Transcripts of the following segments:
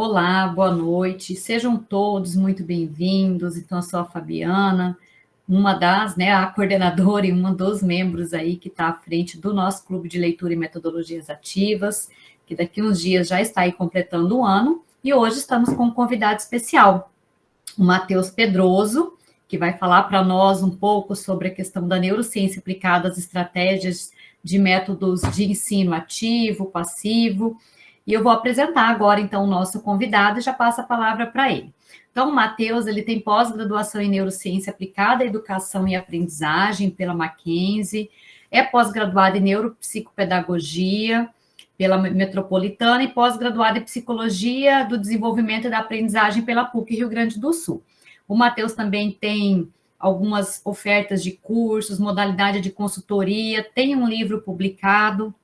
Olá, boa noite. Sejam todos muito bem-vindos. Então, eu sou a Fabiana, uma das, a coordenadora e uma dos membros aí que está à frente do nosso Clube de Leitura e Metodologias Ativas, que daqui uns dias já está aí completando um ano. E hoje estamos com um convidado especial, o Matheus Pedroso, que vai falar para nós um pouco sobre a questão da neurociência aplicada às estratégias de métodos de ensino ativo, passivo. E eu vou apresentar agora, então, o nosso convidado e já passo a palavra para ele. Então, o Matheus, ele tem pós-graduação em Neurociência Aplicada à Educação e Aprendizagem pela Mackenzie, é pós-graduado em Neuropsicopedagogia pela Metropolitana e pós-graduado em Psicologia do Desenvolvimento e da Aprendizagem pela PUC Rio Grande do Sul. O Matheus também tem algumas ofertas de cursos, modalidade de consultoria, tem um livro publicado.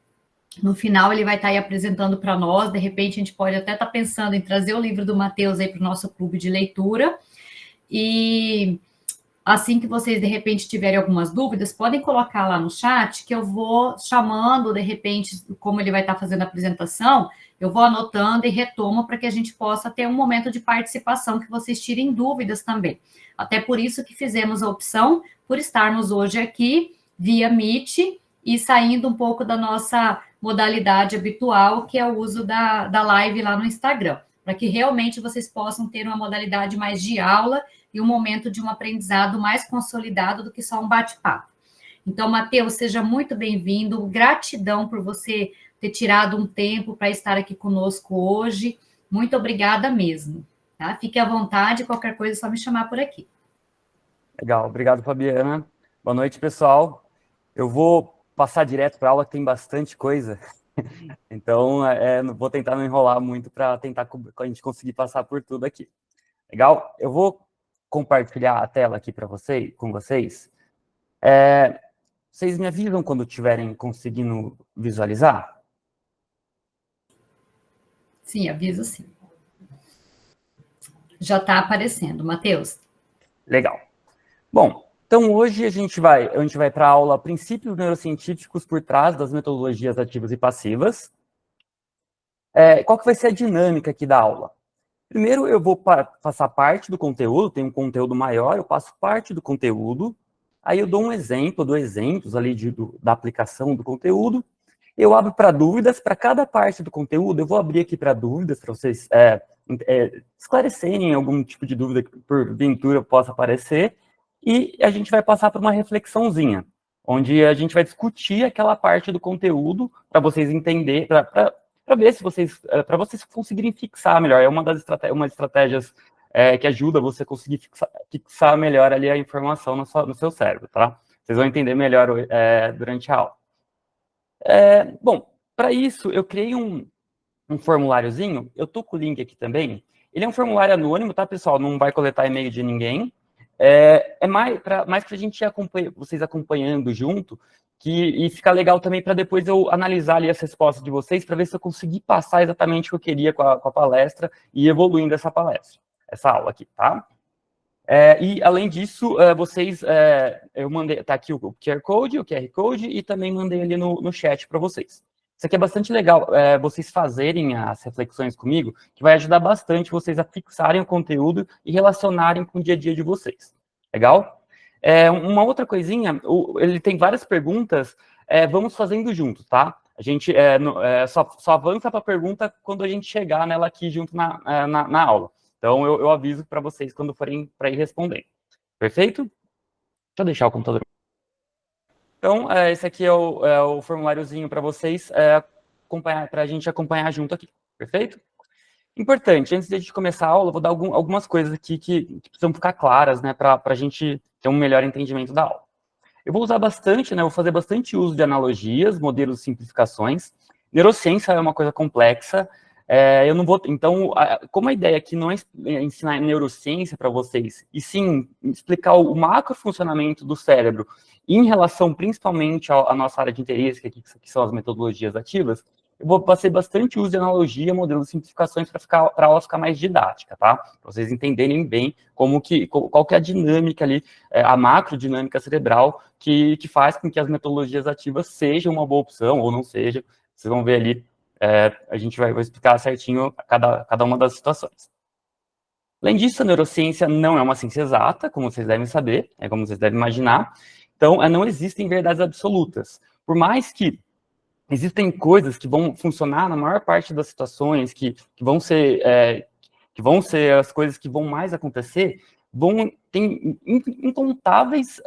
No final, ele vai estar aí apresentando para nós. De repente, a gente pode até estar pensando em trazer o livro do Matheus aí para o nosso clube de leitura. E assim que vocês, de repente, tiverem algumas dúvidas, podem colocar lá no chat, que eu vou chamando, de repente, como ele vai estar fazendo a apresentação, eu vou anotando e retomo para que a gente possa ter um momento de participação, que vocês tirem dúvidas também. Até por isso que fizemos a opção por estarmos hoje aqui via Meet e saindo um pouco da nossa modalidade habitual, que é o uso da live lá no Instagram, para que realmente vocês possam ter uma modalidade mais de aula e um momento de um aprendizado mais consolidado do que só um bate-papo. Então, Matheus, seja muito bem-vindo, gratidão por você ter tirado um tempo para estar aqui conosco hoje, muito obrigada mesmo, tá? Fique à vontade, qualquer coisa é só me chamar por aqui. Legal, obrigado, Fabiana. Boa noite, pessoal. Eu vou passar direto para a aula, que tem bastante coisa. Então, vou tentar não enrolar muito para tentar a gente conseguir passar por tudo aqui. Legal? Eu vou compartilhar a tela aqui com vocês. Vocês me avisam quando estiverem conseguindo visualizar? Sim, aviso sim. Já está aparecendo, Matheus. Legal. Bom, então hoje a gente vai para a aula Princípios Neurocientíficos por trás das metodologias ativas e passivas. Qual que vai ser a dinâmica aqui da aula? Primeiro, eu vou passar parte do conteúdo, tem um conteúdo maior, eu passo parte do conteúdo, aí eu dou um exemplo, dou exemplos ali da aplicação do conteúdo, eu abro para dúvidas, para cada parte do conteúdo, eu vou abrir aqui para dúvidas, para vocês esclarecerem algum tipo de dúvida que porventura possa aparecer, e a gente vai passar por uma reflexãozinha, onde a gente vai discutir aquela parte do conteúdo, para vocês entenderem, para ver se para vocês conseguirem fixar melhor. É uma das estratégias que ajuda você a conseguir fixar melhor ali a informação no seu cérebro, tá? Vocês vão entender melhor durante a aula. Bom, para isso, eu criei um formuláriozinho, eu tô com o link aqui também. Ele é um formulário anônimo, tá, pessoal? Não vai coletar e-mail de ninguém. Mais para a gente vocês acompanhando junto, e fica legal também para depois eu analisar ali as respostas de vocês, para ver se eu consegui passar exatamente o que eu queria com a palestra e evoluindo essa aula aqui, tá? E, além disso, eu mandei, tá aqui o QR Code, e também mandei ali no chat para vocês. Isso aqui é bastante legal, vocês fazerem as reflexões comigo, que vai ajudar bastante vocês a fixarem o conteúdo e relacionarem com o dia a dia de vocês. Legal? Uma outra coisinha, ele tem várias perguntas, vamos fazendo juntos, tá? A gente só avança para a pergunta quando a gente chegar nela aqui junto na aula. Então, eu aviso para vocês quando forem para ir respondendo. Perfeito? Deixa eu deixar o computador. Então, esse aqui é o formuláriozinho para vocês acompanhar, para a gente acompanhar junto aqui. Perfeito? Importante, antes de a gente começar a aula, eu vou dar algumas coisas aqui que precisam ficar claras, né, para a gente ter um melhor entendimento da aula. Eu vou usar bastante, né, vou fazer bastante uso de analogias, modelos e simplificações. Neurociência é uma coisa complexa. Eu não vou. Então, como a ideia aqui não é ensinar neurociência para vocês, e sim explicar o macro funcionamento do cérebro em relação principalmente à nossa área de interesse, que são as metodologias ativas, eu vou fazer bastante uso de analogia, modelos e simplificações para a aula ficar mais didática, tá? Para vocês entenderem bem qual que é a dinâmica ali, a macrodinâmica cerebral que faz com que as metodologias ativas sejam uma boa opção ou não seja. Vocês vão ver ali a gente vai explicar certinho cada uma das situações. Além disso, a neurociência não é uma ciência exata, como vocês devem saber, como vocês devem imaginar. Então, não existem verdades absolutas. Por mais que existem coisas que vão funcionar na maior parte das situações, que vão ser as coisas que vão mais acontecer, tem incontáveis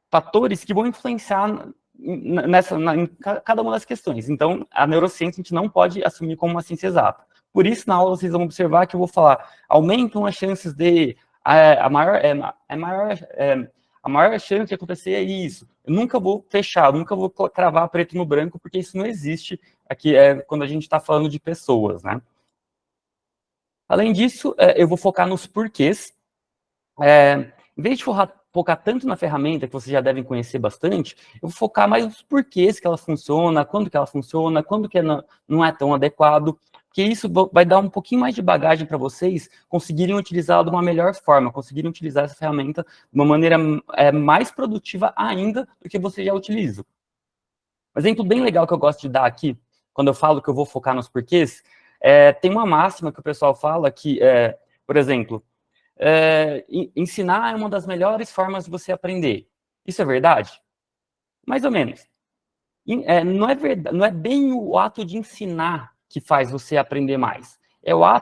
fatores que vão influenciar em cada uma das questões. Então, a neurociência a gente não pode assumir como uma ciência exata. Por isso, na aula, vocês vão observar que eu vou falar, aumentam as chances de... A maior chance de acontecer é isso. Eu nunca vou fechar, nunca vou cravar preto no branco, porque isso não existe aqui quando a gente está falando de pessoas, né? Além disso, eu vou focar nos porquês. Em vez de focar tanto na ferramenta, que vocês já devem conhecer bastante, eu vou focar mais nos porquês que ela funciona, quando que não é tão adequado, porque isso vai dar um pouquinho mais de bagagem para vocês conseguirem utilizá-la de uma melhor forma, conseguirem utilizar essa ferramenta de uma maneira mais produtiva ainda do que vocês já utilizam. Um exemplo bem legal que eu gosto de dar aqui, quando eu falo que eu vou focar nos porquês, tem uma máxima que o pessoal fala que, por exemplo, ensinar é uma das melhores formas de você aprender. Isso é verdade? Mais ou menos. Não é bem o ato de ensinar que faz você aprender mais.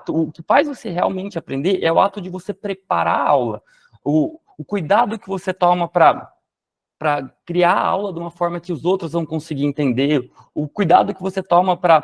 O que faz você realmente aprender é o ato de você preparar a aula. O cuidado que você toma para criar a aula de uma forma que os outros vão conseguir entender, o cuidado que você toma para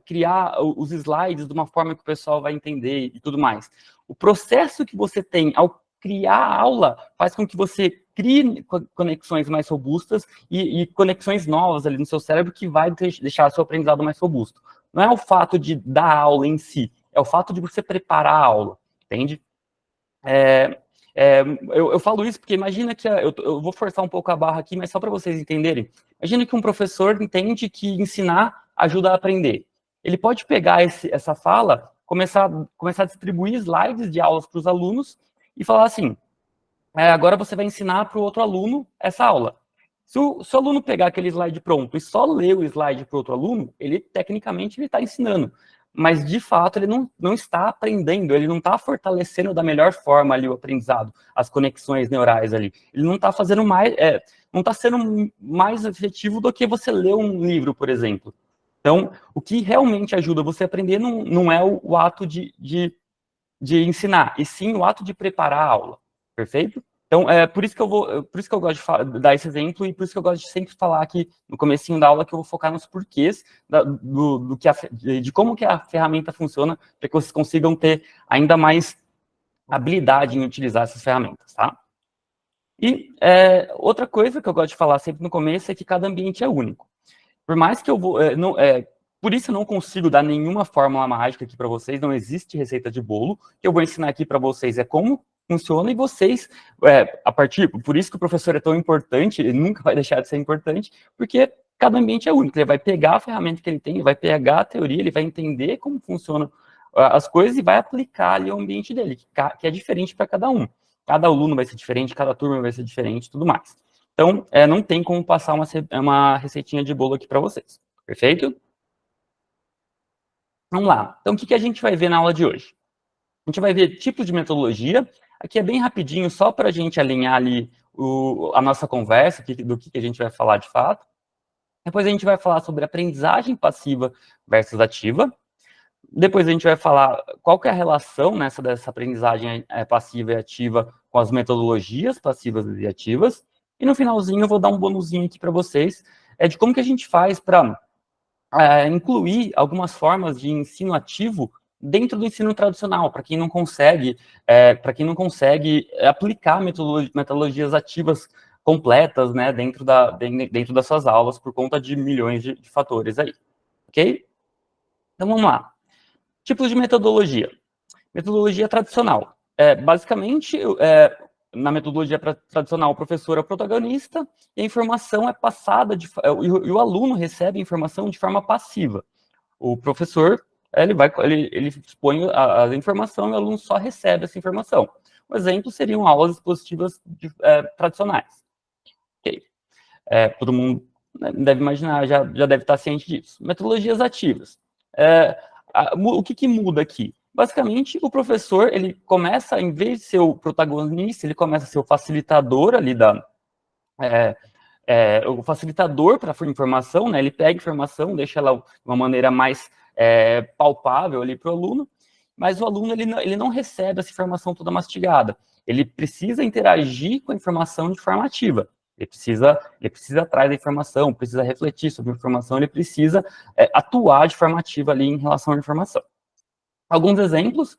criar os slides de uma forma que o pessoal vai entender e tudo mais. O processo que você tem ao criar a aula faz com que você crie conexões mais robustas e conexões novas ali no seu cérebro que vai deixar o seu aprendizado mais robusto. Não é o fato de dar a aula em si, é o fato de você preparar a aula, entende? Eu falo isso porque imagina que eu vou forçar um pouco a barra aqui, mas só para vocês entenderem. Imagina que um professor entende que ensinar ajuda a aprender. Ele pode pegar essa fala, começar a distribuir slides de aulas para os alunos e falar assim, agora você vai ensinar para o outro aluno essa aula. Se o aluno pegar aquele slide pronto e só ler o slide para o outro aluno, tecnicamente ele está ensinando. Mas, de fato, ele não está aprendendo, ele não está fortalecendo da melhor forma ali o aprendizado, as conexões neurais ali. Ele não está fazendo mais, não está sendo mais efetivo do que você ler um livro, por exemplo. Então, o que realmente ajuda você a aprender não é o ato de ensinar, e sim o ato de preparar a aula, perfeito? Então, por isso que eu gosto de dar esse exemplo e por isso que eu gosto de sempre falar aqui no comecinho da aula que eu vou focar nos porquês de como que a ferramenta funciona para que vocês consigam ter ainda mais habilidade em utilizar essas ferramentas, tá? E outra coisa que eu gosto de falar sempre no começo é que cada ambiente é único. Por mais que eu vou... por isso eu não consigo dar nenhuma fórmula mágica aqui para vocês, não existe receita de bolo. O que eu vou ensinar aqui para vocês é como funciona e vocês, por isso que o professor é tão importante, ele nunca vai deixar de ser importante, porque cada ambiente é único, ele vai pegar a ferramenta que ele tem, ele vai pegar a teoria, ele vai entender como funcionam as coisas e vai aplicar ali ao ambiente dele, que é diferente para cada um. Cada aluno vai ser diferente, cada turma vai ser diferente e tudo mais. Então, não tem como passar uma receitinha de bolo aqui para vocês, perfeito? Vamos lá. Então, o que a gente vai ver na aula de hoje? A gente vai ver tipos de metodologia. Aqui é bem rapidinho, só para a gente alinhar ali a nossa conversa, do que a gente vai falar de fato. Depois a gente vai falar sobre aprendizagem passiva versus ativa. Depois a gente vai falar qual que é a relação dessa aprendizagem passiva e ativa com as metodologias passivas e ativas. E no finalzinho eu vou dar um bonuzinho aqui para vocês, de como que a gente faz para incluir algumas formas de ensino ativo dentro do ensino tradicional, para quem não consegue, aplicar metodologias ativas completas, né, dentro das suas aulas, por conta de milhões de fatores aí, ok? Então, vamos lá. Tipos de metodologia. Metodologia tradicional. Basicamente, na metodologia tradicional, o professor é o protagonista e a informação é passada, e o aluno recebe a informação de forma passiva. O professor, ele expõe a informação e o aluno só recebe essa informação. Um exemplo seriam aulas expositivas tradicionais. Ok. Todo mundo deve imaginar, já deve estar ciente disso. Metodologias ativas. O que muda aqui? Basicamente, o professor, ele começa, em vez de ser o protagonista, ele começa a ser o facilitador ali o facilitador para a informação, né? Ele pega a informação, deixa ela de uma maneira mais palpável ali para o aluno, mas o aluno ele não recebe essa informação toda mastigada. Ele precisa interagir com a informação de forma ativa. Ele precisa atrás da informação, precisa refletir sobre a informação, ele precisa atuar de forma ativa ali em relação à informação. Alguns exemplos: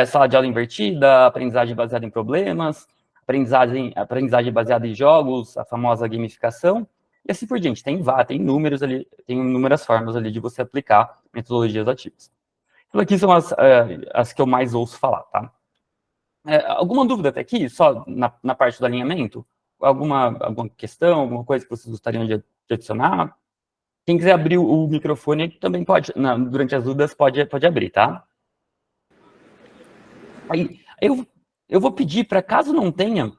sala de aula invertida, aprendizagem baseada em problemas, aprendizagem baseada em jogos, a famosa gamificação, e assim por diante. Tem números ali, tem inúmeras formas ali de você aplicar metodologias ativas. Então, aqui são as que eu mais ouço falar, tá? Alguma dúvida até aqui, só na parte do alinhamento? Alguma questão, alguma coisa que vocês gostariam de adicionar? Quem quiser abrir o microfone também pode, durante as dúvidas, pode abrir, tá? Aí eu vou pedir para, caso não tenha,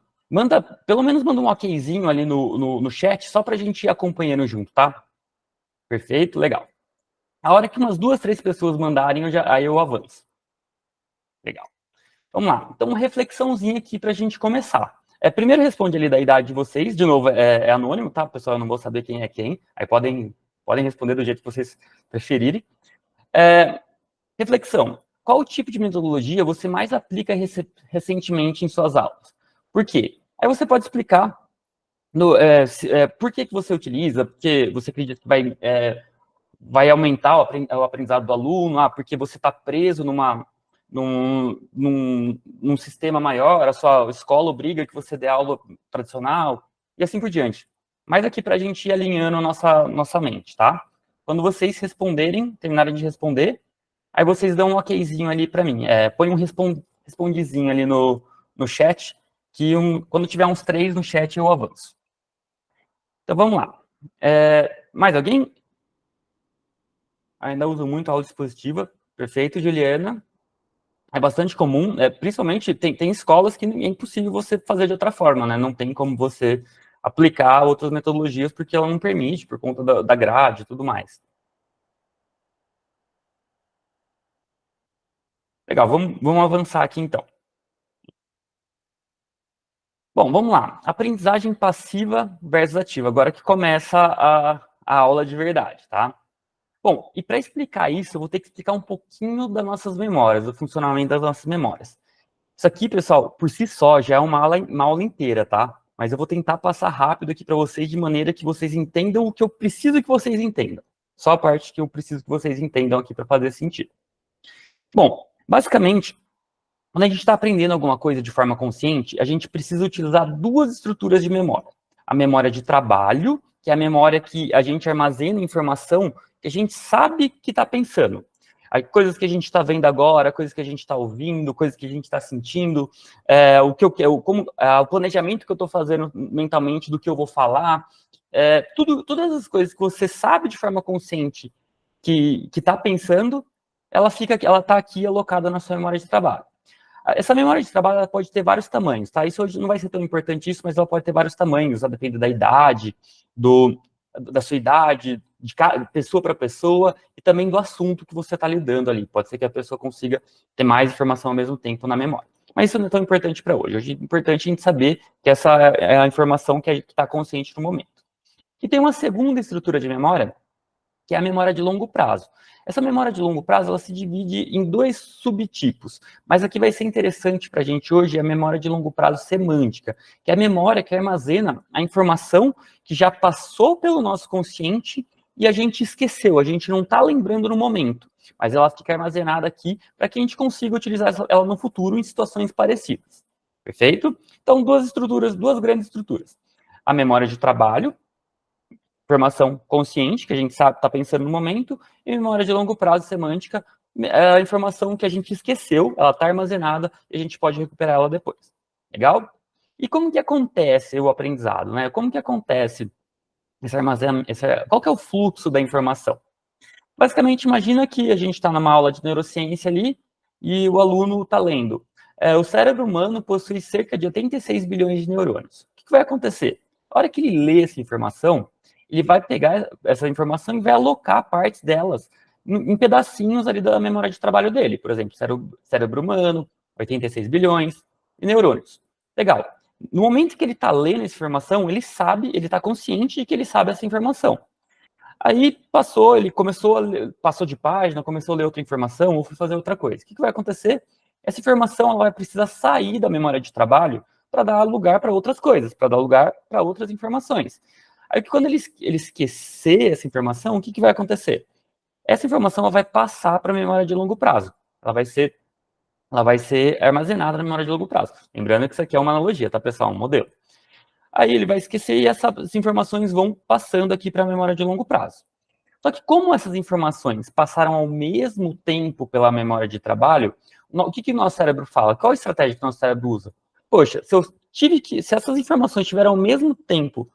pelo menos manda um okzinho ali no chat, só para a gente ir acompanhando junto, tá? Perfeito, legal. A hora que umas 2, 3 pessoas mandarem, aí eu avanço. Legal. Vamos lá. Então, uma reflexãozinha aqui para a gente começar. Primeiro responde ali da idade de vocês, de novo, é anônimo, tá, pessoal? Eu não vou saber quem é quem, aí podem responder do jeito que vocês preferirem. Reflexão: qual o tipo de metodologia você mais aplica recentemente em suas aulas? Por quê? Aí você pode explicar por que você utiliza, porque você acredita que vai aumentar o aprendizado do aluno, porque você está preso num sistema maior, a sua escola obriga que você dê aula tradicional, e assim por diante. Mas aqui para a gente ir alinhando a nossa mente, tá? Quando vocês terminarem de responder, aí vocês dão um okzinho ali para mim. Põe um respondezinho ali no chat, que quando tiver uns 3 no chat eu avanço. Então vamos lá. Mais alguém? Ainda uso muito a aula dispositiva. Perfeito, Juliana. É bastante comum, principalmente tem escolas que é impossível você fazer de outra forma, né? Não tem como você aplicar outras metodologias porque ela não permite, por conta da grade e tudo mais. Legal, vamos avançar aqui então. Bom, vamos lá. Aprendizagem passiva versus ativa. Agora que começa a aula de verdade, tá? Bom, e para explicar isso, eu vou ter que explicar um pouquinho das nossas memórias, do funcionamento das nossas memórias. Isso aqui, pessoal, por si só, já é uma aula inteira, tá? Mas eu vou tentar passar rápido aqui para vocês, de maneira que vocês entendam o que eu preciso que vocês entendam. Só a parte que eu preciso que vocês entendam aqui para fazer sentido. Bom, basicamente, quando a gente está aprendendo alguma coisa de forma consciente, a gente precisa utilizar 2 estruturas de memória. A memória de trabalho, que é a memória que a gente armazena informação que a gente sabe que está pensando. Coisas que a gente está vendo agora, coisas que a gente está ouvindo, coisas que a gente está sentindo, o planejamento que eu estou fazendo mentalmente do que eu vou falar, todas as coisas que você sabe de forma consciente que está pensando, ela está aqui alocada na sua memória de trabalho. Essa memória de trabalho ela pode ter vários tamanhos, tá? Isso hoje não vai ser tão importante isso, mas ela pode ter vários tamanhos, depende da idade, da sua idade, de pessoa para pessoa, e também do assunto que você está lidando ali. Pode ser que a pessoa consiga ter mais informação ao mesmo tempo na memória. Mas isso não é tão importante para hoje. Hoje é importante a gente saber que essa é a informação que está consciente no momento. E tem uma segunda estrutura de memória, que é a memória de longo prazo. Essa memória de longo prazo, ela se divide em 2 subtipos, mas aqui vai ser interessante para a gente hoje a memória de longo prazo semântica, que é a memória que armazena a informação que já passou pelo nosso consciente e a gente esqueceu, a gente não está lembrando no momento, mas ela fica armazenada aqui para que a gente consiga utilizar ela no futuro em situações parecidas. Perfeito? Então, 2 grandes estruturas. A memória de trabalho, informação consciente, que a gente sabe, está pensando no momento, e memória de longo prazo semântica, a informação que a gente esqueceu, ela está armazenada e a gente pode recuperar ela depois. Legal? E como que acontece o aprendizado, né? Como que acontece esse armazenamento, qual que é o fluxo da informação? Basicamente, imagina que a gente está numa aula de neurociência ali e o aluno está lendo. O cérebro humano possui cerca de 86 bilhões de neurônios. O que vai acontecer? A hora que ele lê essa informação, ele vai pegar essa informação e vai alocar partes delas em pedacinhos ali da memória de trabalho dele. Por exemplo, cérebro humano, 86 bilhões, e neurônios. Legal. No momento que ele está lendo essa informação, ele sabe, ele está consciente de que ele sabe essa informação. Aí passou, ele começou a ler, passou de página, começou a ler outra informação ou foi fazer outra coisa. O que vai acontecer? Essa informação ela vai precisar sair da memória de trabalho para dar lugar para outras coisas, para dar lugar para outras informações. Aí quando ele esquecer essa informação, o que vai acontecer? Essa informação ela vai passar para a memória de longo prazo. Ela vai ser armazenada na memória de longo prazo. Lembrando que isso aqui é uma analogia, tá, pessoal? Um modelo. Aí ele vai esquecer e essas informações vão passando aqui para a memória de longo prazo. Só que como essas informações passaram ao mesmo tempo pela memória de trabalho, o que o nosso cérebro fala? Qual a estratégia que o nosso cérebro usa? Poxa, se essas informações tiveram ao mesmo tempo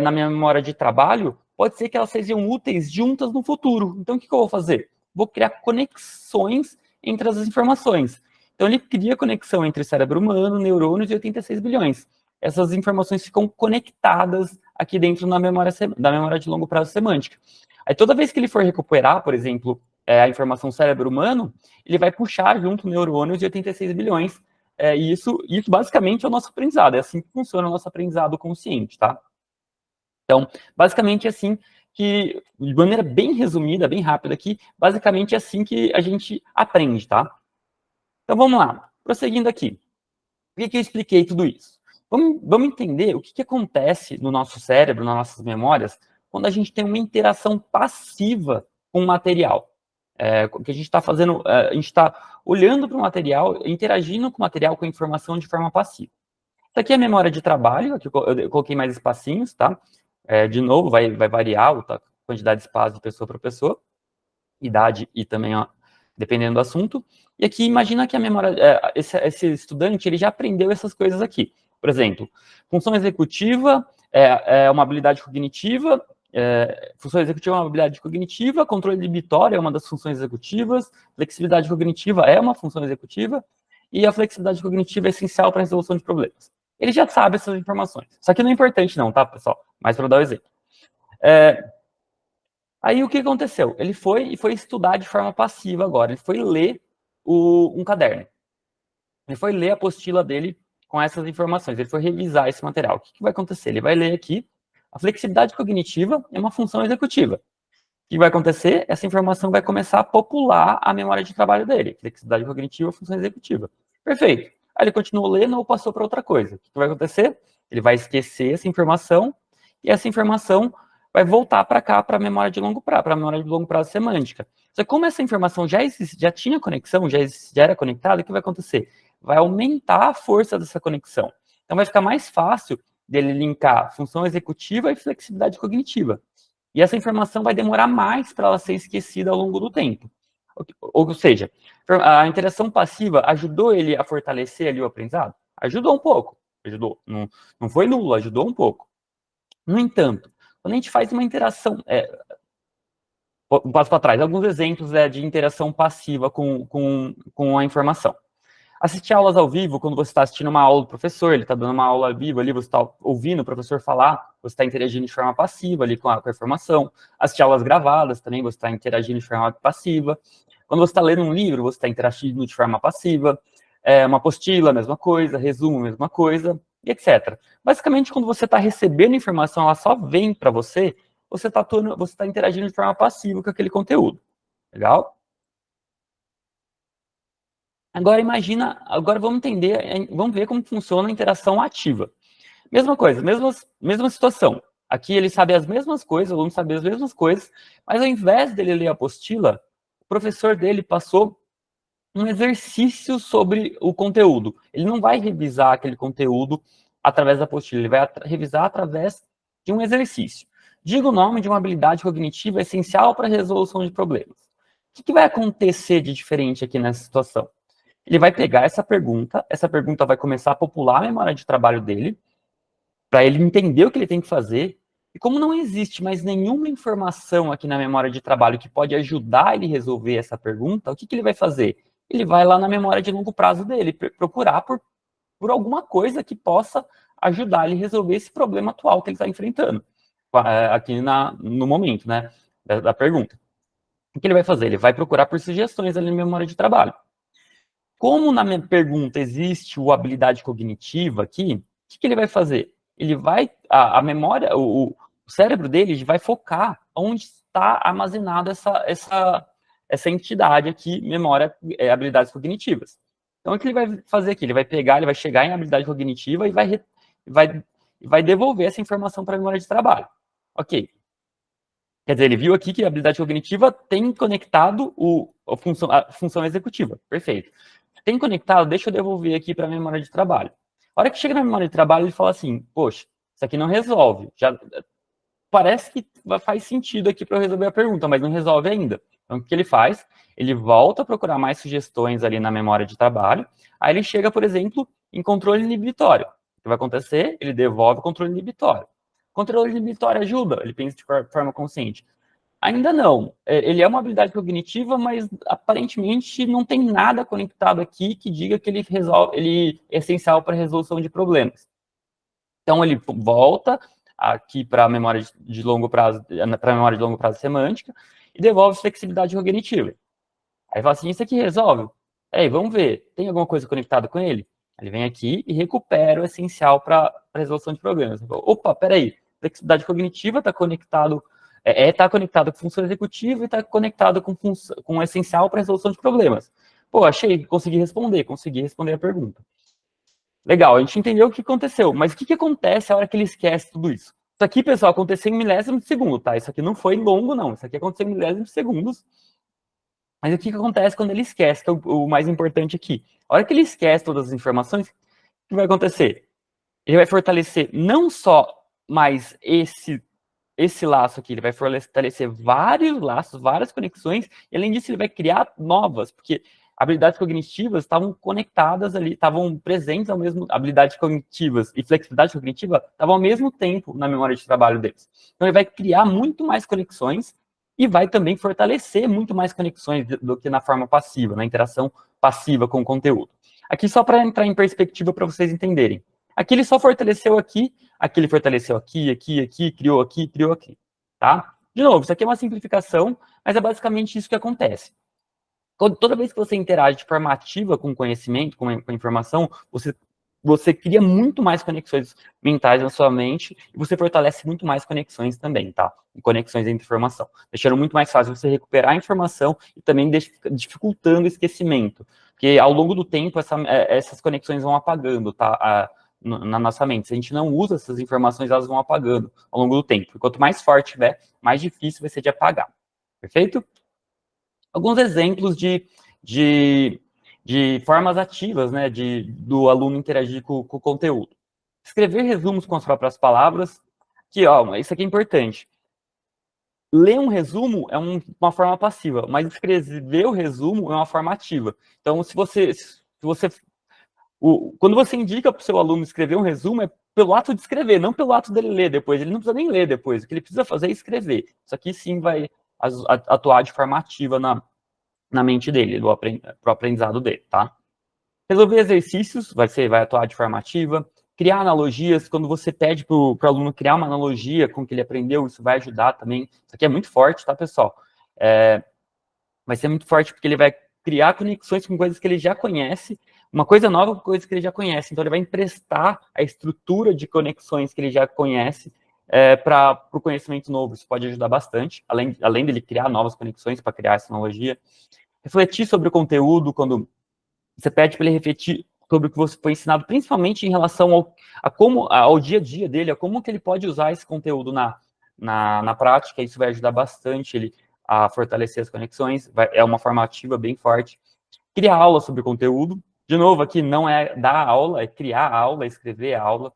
na minha memória de trabalho, pode ser que elas sejam úteis juntas no futuro. Então, o que eu vou fazer? Vou criar conexões entre as informações. Então, ele cria conexão entre cérebro humano, neurônios e 86 bilhões. Essas informações ficam conectadas aqui dentro da memória de longo prazo semântica. Aí, toda vez que ele for recuperar, por exemplo, a informação cérebro humano, ele vai puxar junto neurônios de 86 bilhões. E isso basicamente é o nosso aprendizado. É assim que funciona o nosso aprendizado consciente, tá? Então, basicamente é assim que, de maneira bem resumida, bem rápida aqui, basicamente é assim que a gente aprende, tá? Então, vamos lá. Prosseguindo aqui. Por que eu expliquei tudo isso? Vamos entender o que acontece no nosso cérebro, nas nossas memórias, quando a gente tem uma interação passiva com o material. O que a gente está fazendo, a gente está olhando para o material, interagindo com o material, com a informação de forma passiva. Isso aqui é a memória de trabalho, aqui eu coloquei mais espacinhos, tá? De novo, vai variar a quantidade de espaço de pessoa para pessoa, idade e também, ó, dependendo do assunto. E aqui, imagina que a memória, esse estudante, ele já aprendeu essas coisas aqui. Por exemplo, função executiva é uma habilidade cognitiva, função executiva é uma habilidade cognitiva, controle inibitório é uma das funções executivas, flexibilidade cognitiva é uma função executiva, e a flexibilidade cognitiva é essencial para a resolução de problemas. Ele já sabe essas informações. Isso aqui não é importante não, tá, pessoal? Mas para dar o exemplo. Aí o que aconteceu? Ele foi estudar de forma passiva agora. Ele foi ler um caderno. Ele foi ler a apostila dele com essas informações. Ele foi revisar esse material. O que vai acontecer? Ele vai ler aqui. A flexibilidade cognitiva é uma função executiva. O que vai acontecer? Essa informação vai começar a popular a memória de trabalho dele. Flexibilidade cognitiva, função executiva. Perfeito. Aí ele continuou lendo ou passou para outra coisa. O que vai acontecer? Ele vai esquecer essa informação e essa informação vai voltar para cá, para a memória de longo prazo, para a memória de longo prazo semântica. Só que como essa informação já tinha conexão, já era conectada, o que vai acontecer? Vai aumentar a força dessa conexão. Então vai ficar mais fácil dele linkar função executiva e flexibilidade cognitiva. E essa informação vai demorar mais para ela ser esquecida ao longo do tempo. Ou seja, a interação passiva ajudou ele a fortalecer ali o aprendizado? Ajudou um pouco. Ajudou. Não foi nulo, ajudou um pouco. No entanto, quando a gente faz uma interação... passo para trás, alguns exemplos de interação passiva com a informação. Assistir aulas ao vivo, quando você está assistindo uma aula do professor, ele está dando uma aula ao vivo ali, você está ouvindo o professor falar, você está interagindo de forma passiva ali com a informação. Assistir aulas gravadas também, você está interagindo de forma passiva. Quando você está lendo um livro, você está interagindo de forma passiva. Uma apostila, mesma coisa, resumo, mesma coisa, e etc. Basicamente, quando você está recebendo informação, ela só vem para você, você está interagindo de forma passiva com aquele conteúdo. Legal? Agora vamos entender, vamos ver como funciona a interação ativa. Mesma coisa, mesma situação. Aqui ele sabe as mesmas coisas, o aluno sabe as mesmas coisas, mas ao invés dele ler a apostila, o professor dele passou um exercício sobre o conteúdo. Ele não vai revisar aquele conteúdo através da apostila, ele vai revisar através de um exercício. Diga o nome de uma habilidade cognitiva essencial para a resolução de problemas. O que vai acontecer de diferente aqui nessa situação? Ele vai pegar essa pergunta vai começar a popular a memória de trabalho dele, para ele entender o que ele tem que fazer, e como não existe mais nenhuma informação aqui na memória de trabalho que pode ajudar ele a resolver essa pergunta, o que ele vai fazer? Ele vai lá na memória de longo prazo dele, procurar por alguma coisa que possa ajudar ele a resolver esse problema atual que ele está enfrentando. aqui no momento, né, da pergunta. O que ele vai fazer? Ele vai procurar por sugestões ali na memória de trabalho. Como na minha pergunta existe o habilidade cognitiva aqui, o que ele vai fazer? Ele vai, a memória, o cérebro dele vai focar onde está armazenada essa entidade aqui, memória, habilidades cognitivas. Então, o que ele vai fazer aqui? Ele vai chegar em habilidade cognitiva e vai devolver essa informação para a memória de trabalho. Ok. Quer dizer, ele viu aqui que a habilidade cognitiva tem conectado a função executiva. Perfeito. Tem conectado, deixa eu devolver aqui para a memória de trabalho. A hora que chega na memória de trabalho, ele fala assim, poxa, isso aqui não resolve. Já parece que faz sentido aqui para eu resolver a pergunta, mas não resolve ainda. Então, o que ele faz? Ele volta a procurar mais sugestões ali na memória de trabalho, aí ele chega, por exemplo, em controle inibitório. O que vai acontecer? Ele devolve o controle inibitório. Controle inibitório ajuda? Ele pensa de forma consciente. Ainda não. Ele é uma habilidade cognitiva, mas aparentemente não tem nada conectado aqui que diga que ele é essencial para a resolução de problemas. Então, ele volta aqui para a memória de longo prazo, para a memória de longo prazo semântica, e devolve flexibilidade cognitiva. Aí fala assim, isso aqui resolve? Vamos ver, tem alguma coisa conectada com ele? Ele vem aqui e recupera o essencial para a resolução de problemas. Opa, peraí, flexibilidade cognitiva está conectado, tá conectado com função executiva e está conectado com o essencial para a resolução de problemas. Pô, achei, consegui responder a pergunta. Legal, a gente entendeu o que aconteceu, mas o que acontece a hora que ele esquece tudo isso? Isso aqui, pessoal, aconteceu em milésimos de segundo, tá? Isso aqui não foi longo, não. Isso aqui aconteceu em milésimos de segundos. Mas o que acontece quando ele esquece, que é o mais importante aqui? A hora que ele esquece todas as informações, o que vai acontecer? Ele vai fortalecer não só mais esse laço aqui, ele vai fortalecer vários laços, várias conexões, e além disso ele vai criar novas, porque habilidades cognitivas estavam conectadas ali, estavam presentes ao mesmo, habilidades cognitivas e flexibilidade cognitiva estavam ao mesmo tempo na memória de trabalho deles. Então ele vai criar muito mais conexões e vai também fortalecer muito mais conexões do que na forma passiva, na interação passiva com o conteúdo. Aqui só para entrar em perspectiva para vocês entenderem. Aqui ele só fortaleceu aqui ele fortaleceu aqui, criou aqui, tá? De novo, isso aqui é uma simplificação, mas é basicamente isso que acontece. Toda vez que você interage de forma ativa com o conhecimento, com a informação, você cria muito mais conexões mentais na sua mente e você fortalece muito mais conexões também, tá? Conexões entre informação. Deixando muito mais fácil você recuperar a informação e também dificultando o esquecimento. Porque ao longo do tempo, essas conexões vão apagando, tá? Na nossa mente. Se a gente não usa essas informações, elas vão apagando ao longo do tempo. E quanto mais forte tiver, mais difícil vai ser de apagar. Perfeito? Alguns exemplos de formas ativas, né, do aluno interagir com o conteúdo. Escrever resumos com as próprias palavras. Aqui, ó, isso aqui é importante. Ler um resumo é uma forma passiva, mas escrever o resumo é uma forma ativa. Então, quando você indica para o seu aluno escrever um resumo, é pelo ato de escrever, não pelo ato dele ler depois. Ele não precisa nem ler depois. O que ele precisa fazer é escrever. Isso aqui sim vai atuar de forma ativa na mente dele, pro aprendizado dele, tá? Resolver exercícios vai atuar de forma ativa. Criar analogias, quando você pede para o aluno criar uma analogia com o que ele aprendeu, isso vai ajudar também. Isso aqui é muito forte, tá, pessoal? Vai ser muito forte porque ele vai criar conexões com coisas que ele já conhece, uma coisa nova com coisas que ele já conhece. Então, ele vai emprestar a estrutura de conexões que ele já conhece para o conhecimento novo. Isso pode ajudar bastante, além dele criar novas conexões para criar essa analogia. Refletir sobre o conteúdo, quando você pede para ele refletir sobre o que você foi ensinado, principalmente em relação ao dia a dia dele, a como que ele pode usar esse conteúdo na prática. Isso vai ajudar bastante ele a fortalecer as conexões, é uma forma ativa bem forte. Criar aula sobre o conteúdo, de novo, aqui não é dar aula, é criar a aula, escrever a aula.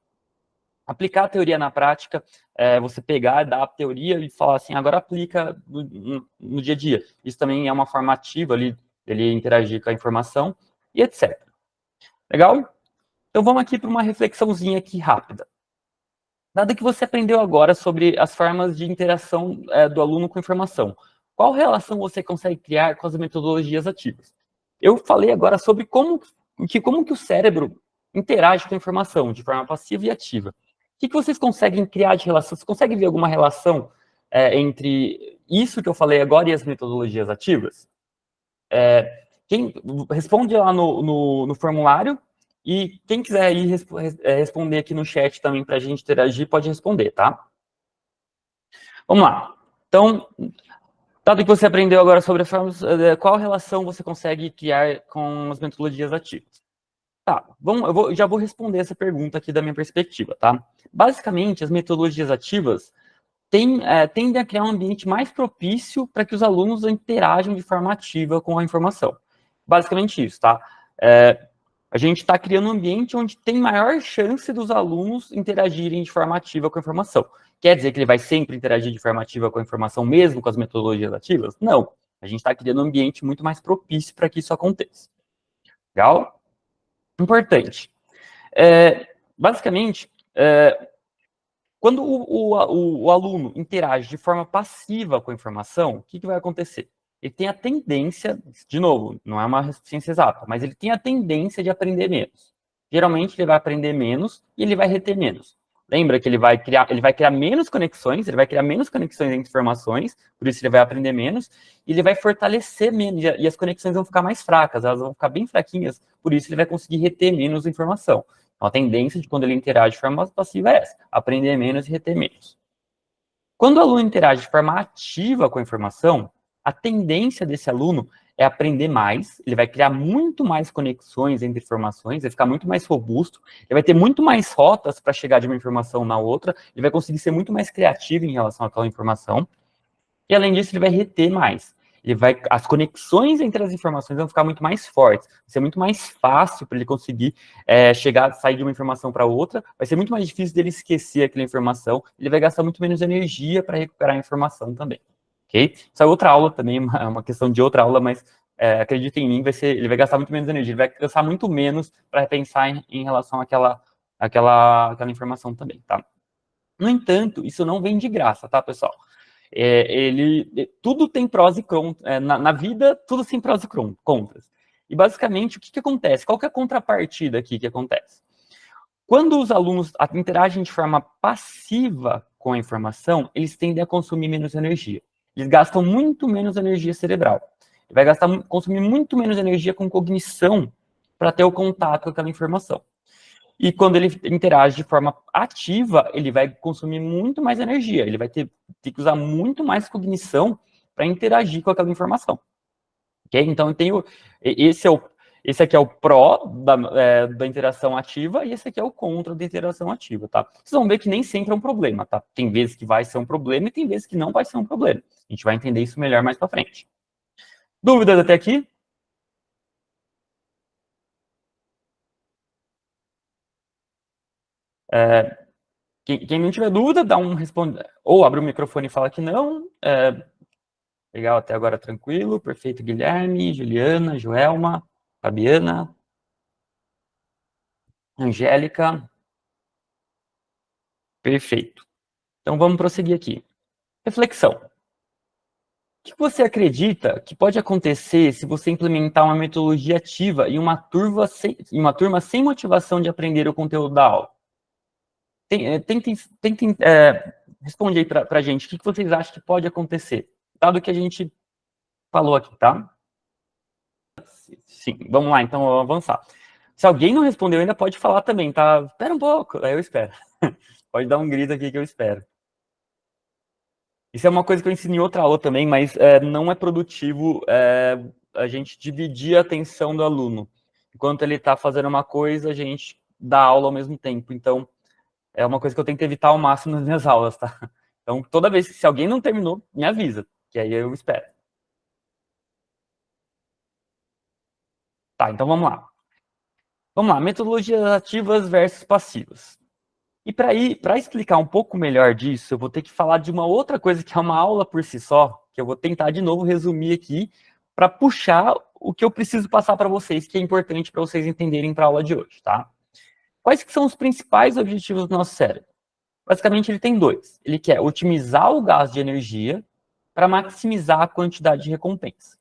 Aplicar a teoria na prática, você pegar, dar a teoria e falar assim, agora aplica no dia a dia. Isso também é uma forma ativa ali, dele interagir com a informação e etc. Legal? Então vamos aqui para uma reflexãozinha aqui rápida. Nada que você aprendeu agora sobre as formas de interação do aluno com a informação. Qual relação você consegue criar com as metodologias ativas? Eu falei agora sobre como que o cérebro interage com a informação de forma passiva e ativa. que vocês conseguem criar de relação? Vocês conseguem ver alguma relação entre isso que eu falei agora e as metodologias ativas? Quem responde lá no formulário, e quem quiser aí responder aqui no chat também para a gente interagir, pode responder, tá? Vamos lá. Então, dado que você aprendeu agora sobre as formas, qual relação você consegue criar com as metodologias ativas? Tá, já vou responder essa pergunta aqui da minha perspectiva, tá? Basicamente, as metodologias ativas tendem a criar um ambiente mais propício para que os alunos interajam de forma ativa com a informação. Basicamente isso, tá? A gente está criando um ambiente onde tem maior chance dos alunos interagirem de forma ativa com a informação. Quer dizer que ele vai sempre interagir de forma ativa com a informação, mesmo com as metodologias ativas? Não. A gente está criando um ambiente muito mais propício para que isso aconteça. Legal? Importante. Basicamente, quando o aluno interage de forma passiva com a informação, o que vai acontecer? Ele tem a tendência, de novo, não é uma ciência exata, mas ele tem a tendência de aprender menos. Geralmente ele vai aprender menos e ele vai reter menos. Lembra que ele vai criar menos conexões, ele vai criar menos conexões entre informações, por isso ele vai aprender menos, e ele vai fortalecer menos, e as conexões vão ficar mais fracas, elas vão ficar bem fraquinhas, por isso ele vai conseguir reter menos informação. Então, a tendência de quando ele interage de forma passiva é essa, aprender menos e reter menos. Quando o aluno interage de forma ativa com a informação, a tendência desse aluno é aprender mais, ele vai criar muito mais conexões entre informações, vai ficar muito mais robusto, ele vai ter muito mais rotas para chegar de uma informação na outra, ele vai conseguir ser muito mais criativo em relação àquela informação, e além disso, ele vai reter mais. As conexões entre as informações vão ficar muito mais fortes, vai ser muito mais fácil para ele conseguir sair de uma informação para outra, vai ser muito mais difícil dele esquecer aquela informação, ele vai gastar muito menos energia para recuperar a informação também. Ok? Isso é outra aula também, uma questão de outra aula, mas acredita em mim, ele vai gastar muito menos energia, ele vai gastar muito menos para pensar em relação àquela informação também, tá? No entanto, isso não vem de graça, tá, pessoal? Tudo tem prós e contras, na vida, tudo tem prós e contras. E basicamente, o que acontece? Qual que é a contrapartida aqui que acontece? Quando os alunos interagem de forma passiva com a informação, eles tendem a consumir menos energia. Eles gastam muito menos energia cerebral. Ele vai consumir muito menos energia com cognição para ter o contato com aquela informação. E quando ele interage de forma ativa, ele vai consumir muito mais energia, ele vai ter que usar muito mais cognição para interagir com aquela informação. Ok? Então, esse aqui é o pró da interação ativa e esse aqui é o contra da interação ativa, tá? Vocês vão ver que nem sempre é um problema, tá? Tem vezes que vai ser um problema e tem vezes que não vai ser um problema. A gente vai entender isso melhor mais para frente. Dúvidas até aqui? Quem não tiver dúvida, responde, ou abre o microfone e fala que não. Legal, até agora tranquilo. Perfeito, Guilherme, Juliana, Joelma, Fabiana, Angélica. Perfeito. Então vamos prosseguir aqui. Reflexão. O que você acredita que pode acontecer se você implementar uma metodologia ativa em uma turma sem motivação de aprender o conteúdo da aula? Tentem responder aí para a gente. O que vocês acham que pode acontecer? Dado que a gente falou aqui, tá? Sim, vamos lá, então, vamos avançar. Se alguém não respondeu, ainda pode falar também, tá? Espera um pouco, aí eu espero. Pode dar um grito aqui que eu espero. Isso é uma coisa que eu ensino em outra aula também, mas não é produtivo a gente dividir a atenção do aluno. Enquanto ele está fazendo uma coisa, a gente dá aula ao mesmo tempo. Então, é uma coisa que eu tento evitar ao máximo nas minhas aulas, tá? Então, toda vez que se alguém não terminou, me avisa, que aí eu espero. Tá, então vamos lá. Vamos lá, metodologias ativas versus passivas. E para explicar um pouco melhor disso, eu vou ter que falar de uma outra coisa que é uma aula por si só, que eu vou tentar de novo resumir aqui para puxar o que eu preciso passar para vocês, que é importante para vocês entenderem para a aula de hoje, tá? Quais que são os principais objetivos do nosso cérebro? Basicamente, ele tem dois. Ele quer otimizar o gasto de energia para maximizar a quantidade de recompensa.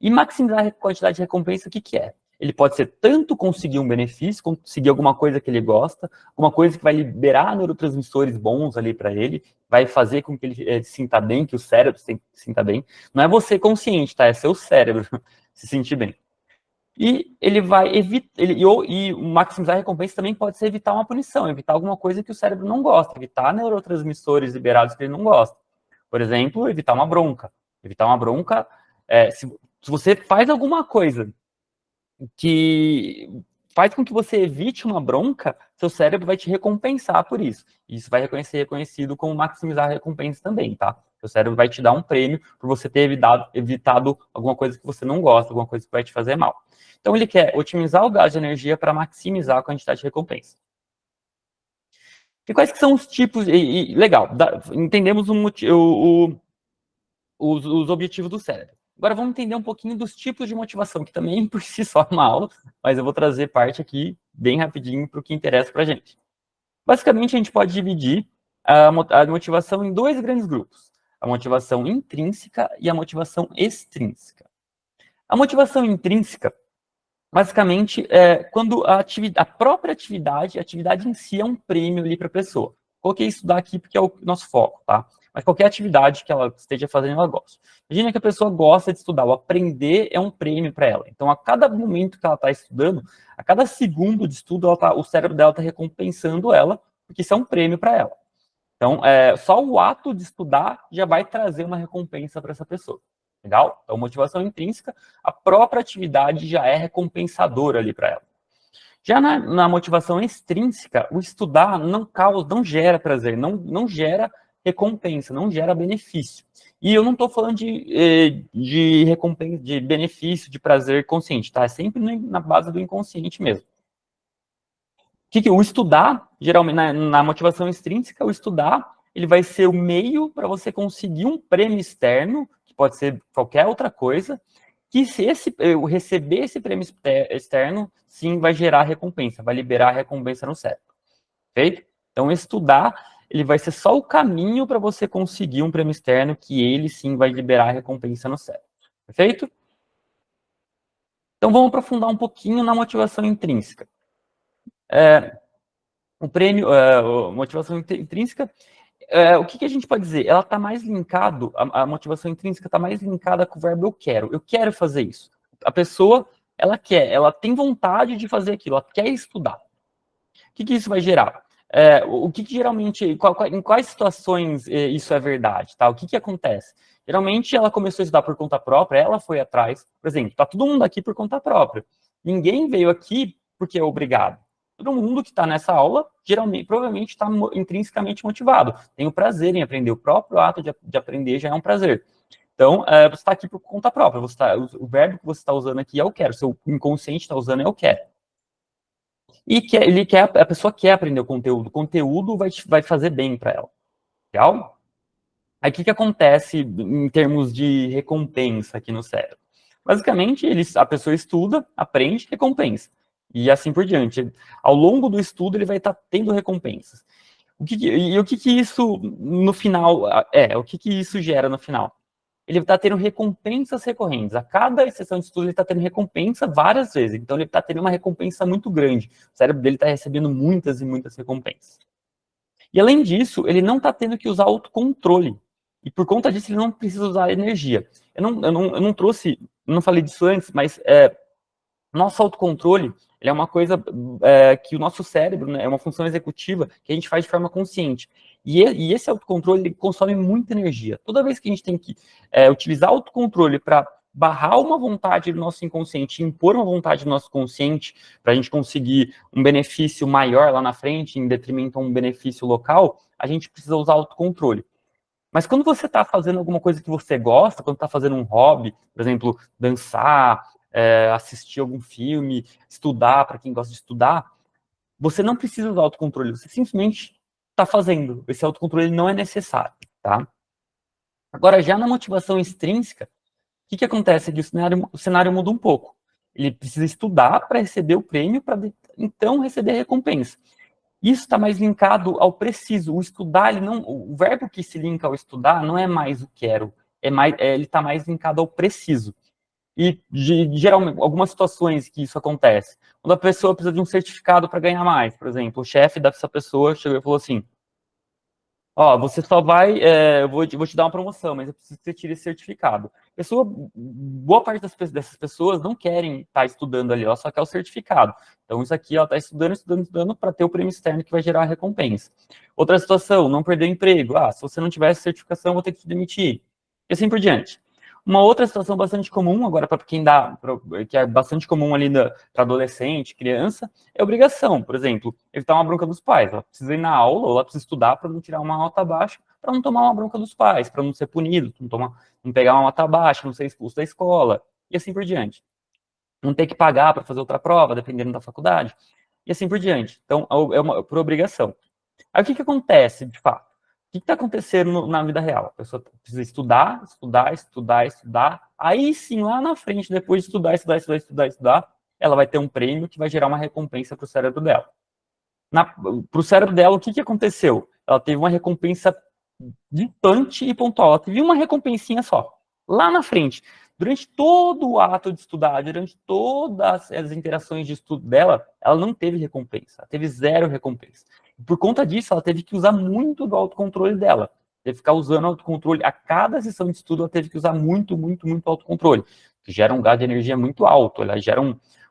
E maximizar a quantidade de recompensa, o que é? Ele pode ser tanto conseguir um benefício, conseguir alguma coisa que ele gosta, alguma coisa que vai liberar neurotransmissores bons ali para ele, vai fazer com que ele se sinta bem, que o cérebro se sinta bem. Não é você consciente, tá? É seu cérebro se sentir bem. E ele vai evitar, e maximizar a recompensa também pode ser evitar uma punição, evitar alguma coisa que o cérebro não gosta, evitar neurotransmissores liberados que ele não gosta. Por exemplo, evitar uma bronca. Evitar uma bronca, se você faz alguma coisa que faz com que você evite uma bronca, seu cérebro vai te recompensar por isso. E isso vai ser reconhecido como maximizar a recompensa também, tá? Seu cérebro vai te dar um prêmio por você ter evitado alguma coisa que você não gosta, alguma coisa que vai te fazer mal. Então, ele quer otimizar o gasto de energia para maximizar a quantidade de recompensa. E quais que são os tipos... legal, entendemos os objetivos do cérebro. Agora vamos entender um pouquinho dos tipos de motivação, que também por si só é uma aula, mas eu vou trazer parte aqui bem rapidinho para o que interessa para a gente. Basicamente, a gente pode dividir a motivação em dois grandes grupos. A motivação intrínseca e a motivação extrínseca. A motivação intrínseca, basicamente, é quando a própria atividade, a atividade em si é um prêmio ali para a pessoa. Coloquei estudar aqui porque é o nosso foco, tá? Mas qualquer atividade que ela esteja fazendo, ela gosta. Imagina que a pessoa gosta de estudar, o aprender é um prêmio para ela. Então, a cada momento que ela está estudando, a cada segundo de estudo, o cérebro dela está recompensando ela, porque isso é um prêmio para ela. Então, só o ato de estudar já vai trazer uma recompensa para essa pessoa. Legal? Então, motivação intrínseca, a própria atividade já é recompensadora ali para ela. Já na motivação extrínseca, o estudar não gera prazer, não gera recompensa, não gera benefício. E eu não estou falando de recompensa, de benefício, de prazer consciente, tá? É sempre na base do inconsciente mesmo. O estudar, geralmente, na motivação extrínseca, o estudar, ele vai ser o meio para você conseguir um prêmio externo, que pode ser qualquer outra coisa, que se eu receber esse prêmio externo, sim, vai gerar recompensa, vai liberar a recompensa no cérebro. Perfeito? Então, estudar, ele vai ser só o caminho para você conseguir um prêmio externo, que ele sim vai liberar a recompensa no cérebro. Perfeito? Então, vamos aprofundar um pouquinho na motivação intrínseca. O prêmio, a motivação intrínseca, o que a gente pode dizer? Ela está mais linkado, a motivação intrínseca está mais linkada com o verbo eu quero fazer isso. A pessoa, ela tem vontade de fazer aquilo, ela quer estudar. O que isso vai gerar? O que geralmente, em quais situações isso é verdade? Tá? O que acontece? Geralmente ela começou a estudar por conta própria, ela foi atrás, por exemplo, está todo mundo aqui por conta própria. Ninguém veio aqui porque é obrigado. Todo mundo que está nessa aula, provavelmente está intrinsecamente motivado. Tem o prazer em aprender. O próprio ato de aprender já é um prazer. Então, você está aqui por conta própria. O verbo que você está usando aqui é eu quero. Seu inconsciente está usando é eu quero. E a pessoa quer aprender o conteúdo. O conteúdo vai fazer bem para ela. Legal? Aí, o que acontece em termos de recompensa aqui no cérebro? Basicamente, a pessoa estuda, aprende, recompensa. E assim por diante. Ao longo do estudo, ele vai estar tendo recompensas. O que isso, no final, o que isso gera no final? Ele está tendo recompensas recorrentes. A cada sessão de estudo, ele está tendo recompensa várias vezes. Então, ele está tendo uma recompensa muito grande. O cérebro dele está recebendo muitas e muitas recompensas. E, além disso, ele não está tendo que usar autocontrole. E, por conta disso, ele não precisa usar energia. Eu não falei disso antes, mas nosso autocontrole ele é uma coisa que o nosso cérebro, né, é uma função executiva que a gente faz de forma consciente. E esse autocontrole ele consome muita energia. Toda vez que a gente tem que utilizar autocontrole para barrar uma vontade do nosso inconsciente, impor uma vontade do nosso consciente, para a gente conseguir um benefício maior lá na frente, em detrimento a um benefício local, a gente precisa usar autocontrole. Mas quando você está fazendo alguma coisa que você gosta, quando está fazendo um hobby, por exemplo, dançar, assistir algum filme, estudar, para quem gosta de estudar, você não precisa do autocontrole, você simplesmente está fazendo. Esse autocontrole não é necessário, tá? Agora, já na motivação extrínseca, o que acontece? Que o cenário muda um pouco. Ele precisa estudar para receber o prêmio, para então receber a recompensa. Isso está mais linkado ao preciso. O estudar, o verbo que se linka ao estudar não é mais o quero, ele está mais linkado ao preciso. E, geralmente, algumas situações que isso acontece, quando a pessoa precisa de um certificado para ganhar mais, por exemplo, o chefe dessa pessoa chegou e falou assim, ó, você só vai, vou te dar uma promoção, mas eu preciso que você tire esse certificado. Boa parte dessas pessoas não querem estar estudando ali, ela só quer o certificado. Então, isso aqui, ela está estudando para ter o prêmio externo que vai gerar a recompensa. Outra situação, não perder o emprego. Ah, se você não tiver essa certificação, eu vou ter que te demitir. E assim por diante. Uma outra situação bastante comum, agora para quem que é bastante comum ali para adolescente, criança, é obrigação. Por exemplo, evitar uma bronca dos pais. Ela precisa ir na aula, ou ela precisa estudar para não tirar uma nota baixa, para não tomar uma bronca dos pais, para não ser punido, não pegar uma nota baixa, não ser expulso da escola, e assim por diante. Não ter que pagar para fazer outra prova, dependendo da faculdade, e assim por diante. Então, por obrigação. Aí o que acontece, de fato? O que está acontecendo na vida real? A pessoa precisa estudar. Aí sim, lá na frente, depois de estudar, ela vai ter um prêmio que vai gerar uma recompensa para o cérebro dela. Para o cérebro dela, o que aconteceu? Ela teve uma recompensa distante e pontual. Ela teve uma recompensinha só. Lá na frente, durante todo o ato de estudar, durante todas as interações de estudo dela, ela não teve recompensa. Ela teve zero recompensa. E por conta disso, ela teve que usar muito do autocontrole dela. Teve que ficar usando autocontrole. A cada sessão de estudo, ela teve que usar muito autocontrole. Que gera um gasto de energia muito alto. Ela gera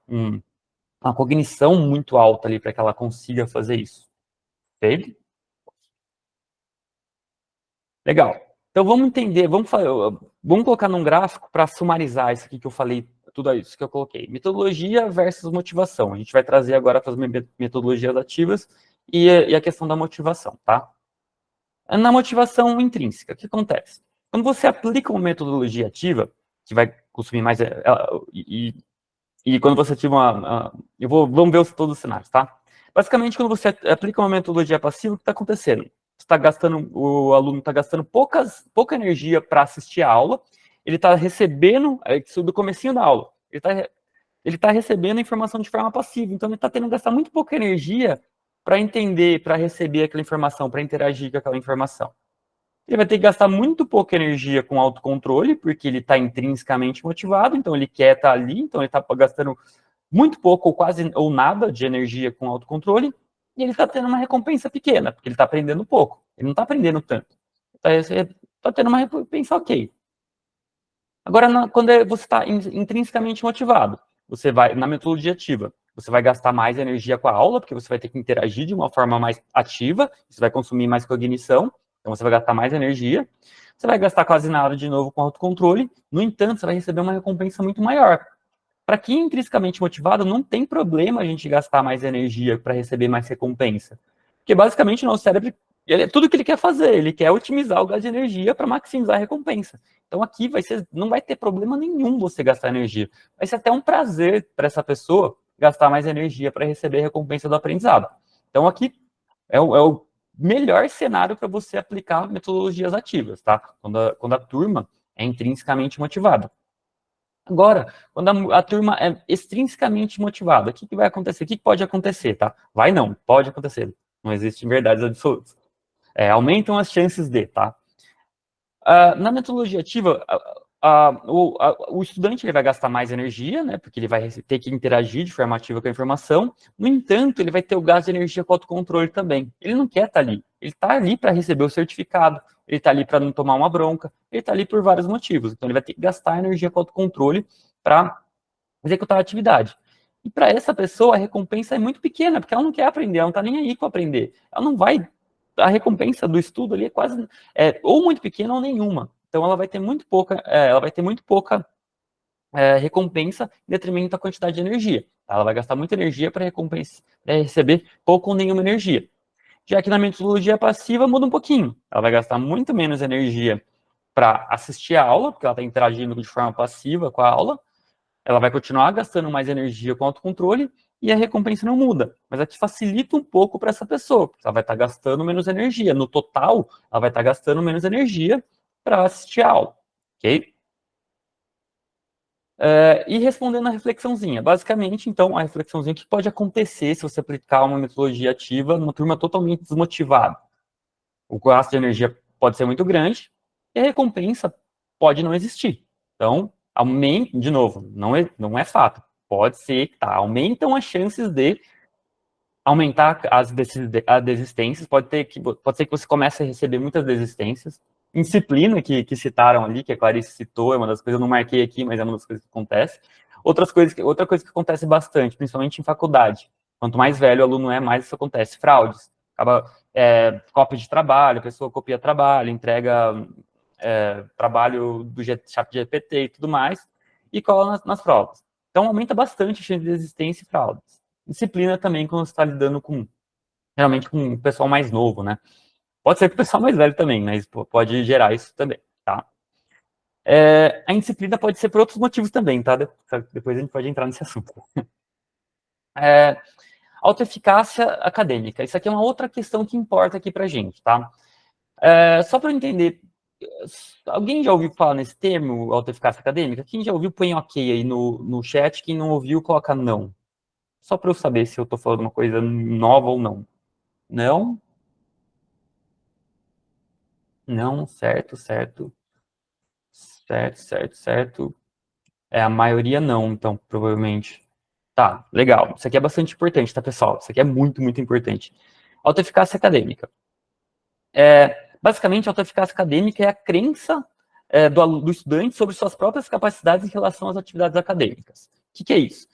uma cognição muito alta ali para que ela consiga fazer isso. Entende? Legal. Então vamos entender, vamos colocar num gráfico para sumarizar isso aqui que eu falei, tudo isso que eu coloquei. Metodologia versus motivação. A gente vai trazer agora para as metodologias ativas e a questão da motivação, tá? Na motivação intrínseca, o que acontece? Quando você aplica uma metodologia ativa, que vai consumir mais, e quando você ativa vamos ver todos os cenários, tá? Basicamente, quando você aplica uma metodologia passiva, o que está acontecendo? O aluno está gastando pouca energia para assistir a aula, ele está recebendo, isso do comecinho da aula, ele tá recebendo a informação de forma passiva, então ele está tendo que gastar muito pouca energia para entender, para receber aquela informação, para interagir com aquela informação. Ele vai ter que gastar muito pouca energia com autocontrole, porque ele está intrinsecamente motivado, então ele quer estar ali, então ele está gastando muito pouco ou quase ou nada de energia com autocontrole, e ele está tendo uma recompensa pequena, porque ele está aprendendo pouco. Ele não está aprendendo tanto. Está tendo uma recompensa ok. Agora, quando você está intrinsecamente motivado, você vai, na metodologia ativa, você vai gastar mais energia com a aula, porque você vai ter que interagir de uma forma mais ativa, você vai consumir mais cognição, então você vai gastar mais energia. Você vai gastar quase nada de novo com autocontrole, no entanto, você vai receber uma recompensa muito maior. Para quem é intrinsecamente motivado, não tem problema a gente gastar mais energia para receber mais recompensa. Porque basicamente o nosso cérebro, tudo que ele quer fazer, ele quer otimizar o gasto de energia para maximizar a recompensa. Então aqui não vai ter problema nenhum você gastar energia. Vai ser até um prazer para essa pessoa gastar mais energia para receber a recompensa do aprendizado. Então aqui é o melhor cenário para você aplicar metodologias ativas, tá? Quando a turma é intrinsecamente motivada. Agora, quando a turma é extrinsecamente motivada, o que vai acontecer? O que pode acontecer, tá? Vai não, pode acontecer. Não existem verdades absolutas. Aumentam as chances de, tá? Na metodologia ativa, o estudante ele vai gastar mais energia, né? Porque ele vai ter que interagir de forma ativa com a informação. No entanto, ele vai ter o gasto de energia com autocontrole também. Ele não quer estar ali. Ele está ali para receber o certificado. Ele está ali para não tomar uma bronca. Ele está ali por vários motivos. Então, ele vai ter que gastar energia com autocontrole para executar a atividade. E para essa pessoa, a recompensa é muito pequena, porque ela não quer aprender, ela não está nem aí com aprender. Ela não vai. A recompensa do estudo ali é quase ou muito pequena ou nenhuma. Então ela vai ter muito pouca, recompensa em detrimento da quantidade de energia. Ela vai gastar muita energia para receber pouco ou nenhuma energia. Já que na metodologia passiva muda um pouquinho. Ela vai gastar muito menos energia para assistir a aula, porque ela está interagindo de forma passiva com a aula. Ela vai continuar gastando mais energia com autocontrole e a recompensa não muda. Mas aqui facilita um pouco para essa pessoa, porque ela vai estar gastando menos energia. No total, ela vai estar gastando menos energia para assistir a aula. Ok? E respondendo a reflexãozinha. Basicamente, então, a reflexãozinha, o que pode acontecer se você aplicar uma metodologia ativa numa turma totalmente desmotivada? O gasto de energia pode ser muito grande e a recompensa pode não existir. Então, aumenta, de novo, não é fato, pode ser que aumentam as chances de aumentar as desistências, pode ser que você comece a receber muitas desistências. Indisciplina, que citaram ali, que a Clarice citou, é uma das coisas, eu não marquei aqui, mas é uma das coisas que acontece. Outra coisa que acontece bastante, principalmente em faculdade, quanto mais velho o aluno é, mais isso acontece. Fraudes, cópia de trabalho, a pessoa copia trabalho, entrega trabalho do chat GPT e tudo mais, e cola nas provas. Então, aumenta bastante a chance de desistência e fraudes. Disciplina também, quando você está lidando geralmente com o pessoal mais novo, né? Pode ser com o pessoal mais velho também, mas pode gerar isso também, tá? A indisciplina pode ser por outros motivos também, tá? Depois a gente pode entrar nesse assunto. Autoeficácia acadêmica. Isso aqui é uma outra questão que importa aqui pra gente, tá? Só para eu entender, alguém já ouviu falar nesse termo, autoeficácia acadêmica? Quem já ouviu, põe ok aí no chat. Quem não ouviu, coloca não. Só para eu saber se eu estou falando uma coisa nova ou não. Não? Não, certo. A maioria não, então, provavelmente. Tá, legal. Isso aqui é bastante importante, tá, pessoal? Isso aqui é muito, muito importante. Autoeficácia acadêmica. Basicamente, a autoeficácia acadêmica é a crença do estudante sobre suas próprias capacidades em relação às atividades acadêmicas. O que é isso?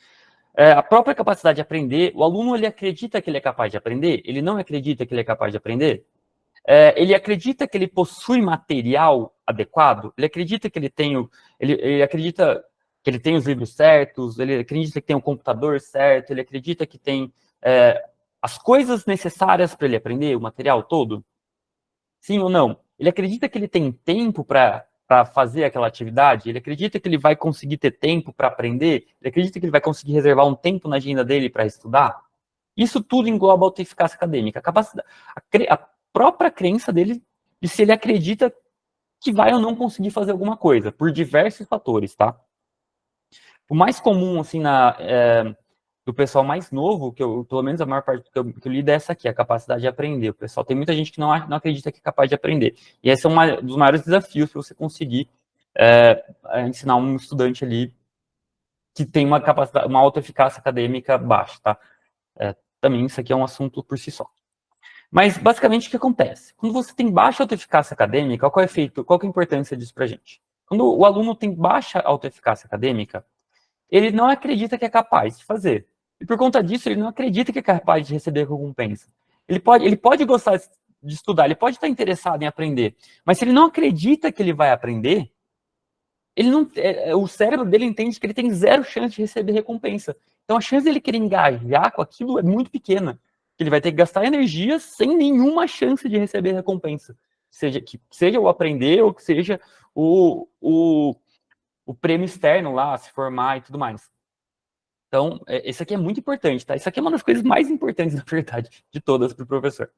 A própria capacidade de aprender, o aluno ele acredita que ele é capaz de aprender? Ele não acredita que ele é capaz de aprender? Ele acredita que ele possui material adequado? Ele acredita que ele acredita que ele tem os livros certos? Ele acredita que tem o computador certo? Ele acredita que tem as coisas necessárias para ele aprender, o material todo? Sim ou não? Ele acredita que ele tem tempo para fazer aquela atividade? Ele acredita que ele vai conseguir ter tempo para aprender? Ele acredita que ele vai conseguir reservar um tempo na agenda dele para estudar? Isso tudo engloba a autoeficácia acadêmica. A própria crença dele de se ele acredita que vai ou não conseguir fazer alguma coisa, por diversos fatores, tá? O mais comum, assim, do pessoal mais novo, pelo menos a maior parte que eu lido é essa aqui, a capacidade de aprender. O pessoal, tem muita gente que não acredita que é capaz de aprender. E esse é um dos maiores desafios para você conseguir ensinar um estudante ali que tem uma capacidade, uma autoeficácia acadêmica baixa, tá? Também isso aqui é um assunto por si só. Mas, basicamente, o que acontece? Quando você tem baixa autoeficácia acadêmica, qual que é a importância disso para a gente? Quando o aluno tem baixa autoeficácia acadêmica, ele não acredita que é capaz de fazer. E, por conta disso, ele não acredita que é capaz de receber recompensa. Ele pode gostar de estudar, ele pode estar interessado em aprender, mas se ele não acredita que ele vai aprender, o cérebro dele entende que ele tem zero chance de receber recompensa. Então, a chance dele querer engajar com aquilo é muito pequena. Ele vai ter que gastar energia sem nenhuma chance de receber recompensa. Seja o aprender ou que seja o prêmio externo lá, se formar e tudo mais. Então, isso aqui é muito importante, tá? Isso aqui é uma das coisas mais importantes, na verdade, de todas para o professor.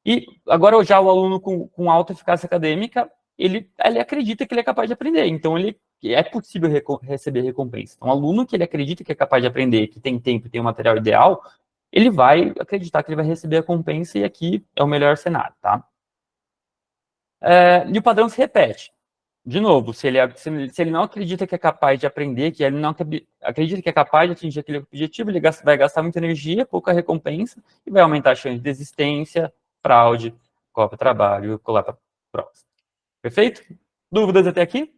E agora, já o aluno com alta eficácia acadêmica, ele acredita que ele é capaz de aprender. Então, é possível receber recompensa. Então, um aluno que ele acredita que é capaz de aprender, que tem tempo, tem o material ideal, ele vai acreditar que ele vai receber a recompensa e aqui é o melhor cenário, tá? E o padrão se repete. De novo, se ele não acredita que é capaz de aprender, que ele não acredita que é capaz de atingir aquele objetivo, ele vai gastar muita energia, pouca recompensa, e vai aumentar a chance de desistência, fraude, cópia trabalho, coleta provas. Perfeito? Dúvidas até aqui?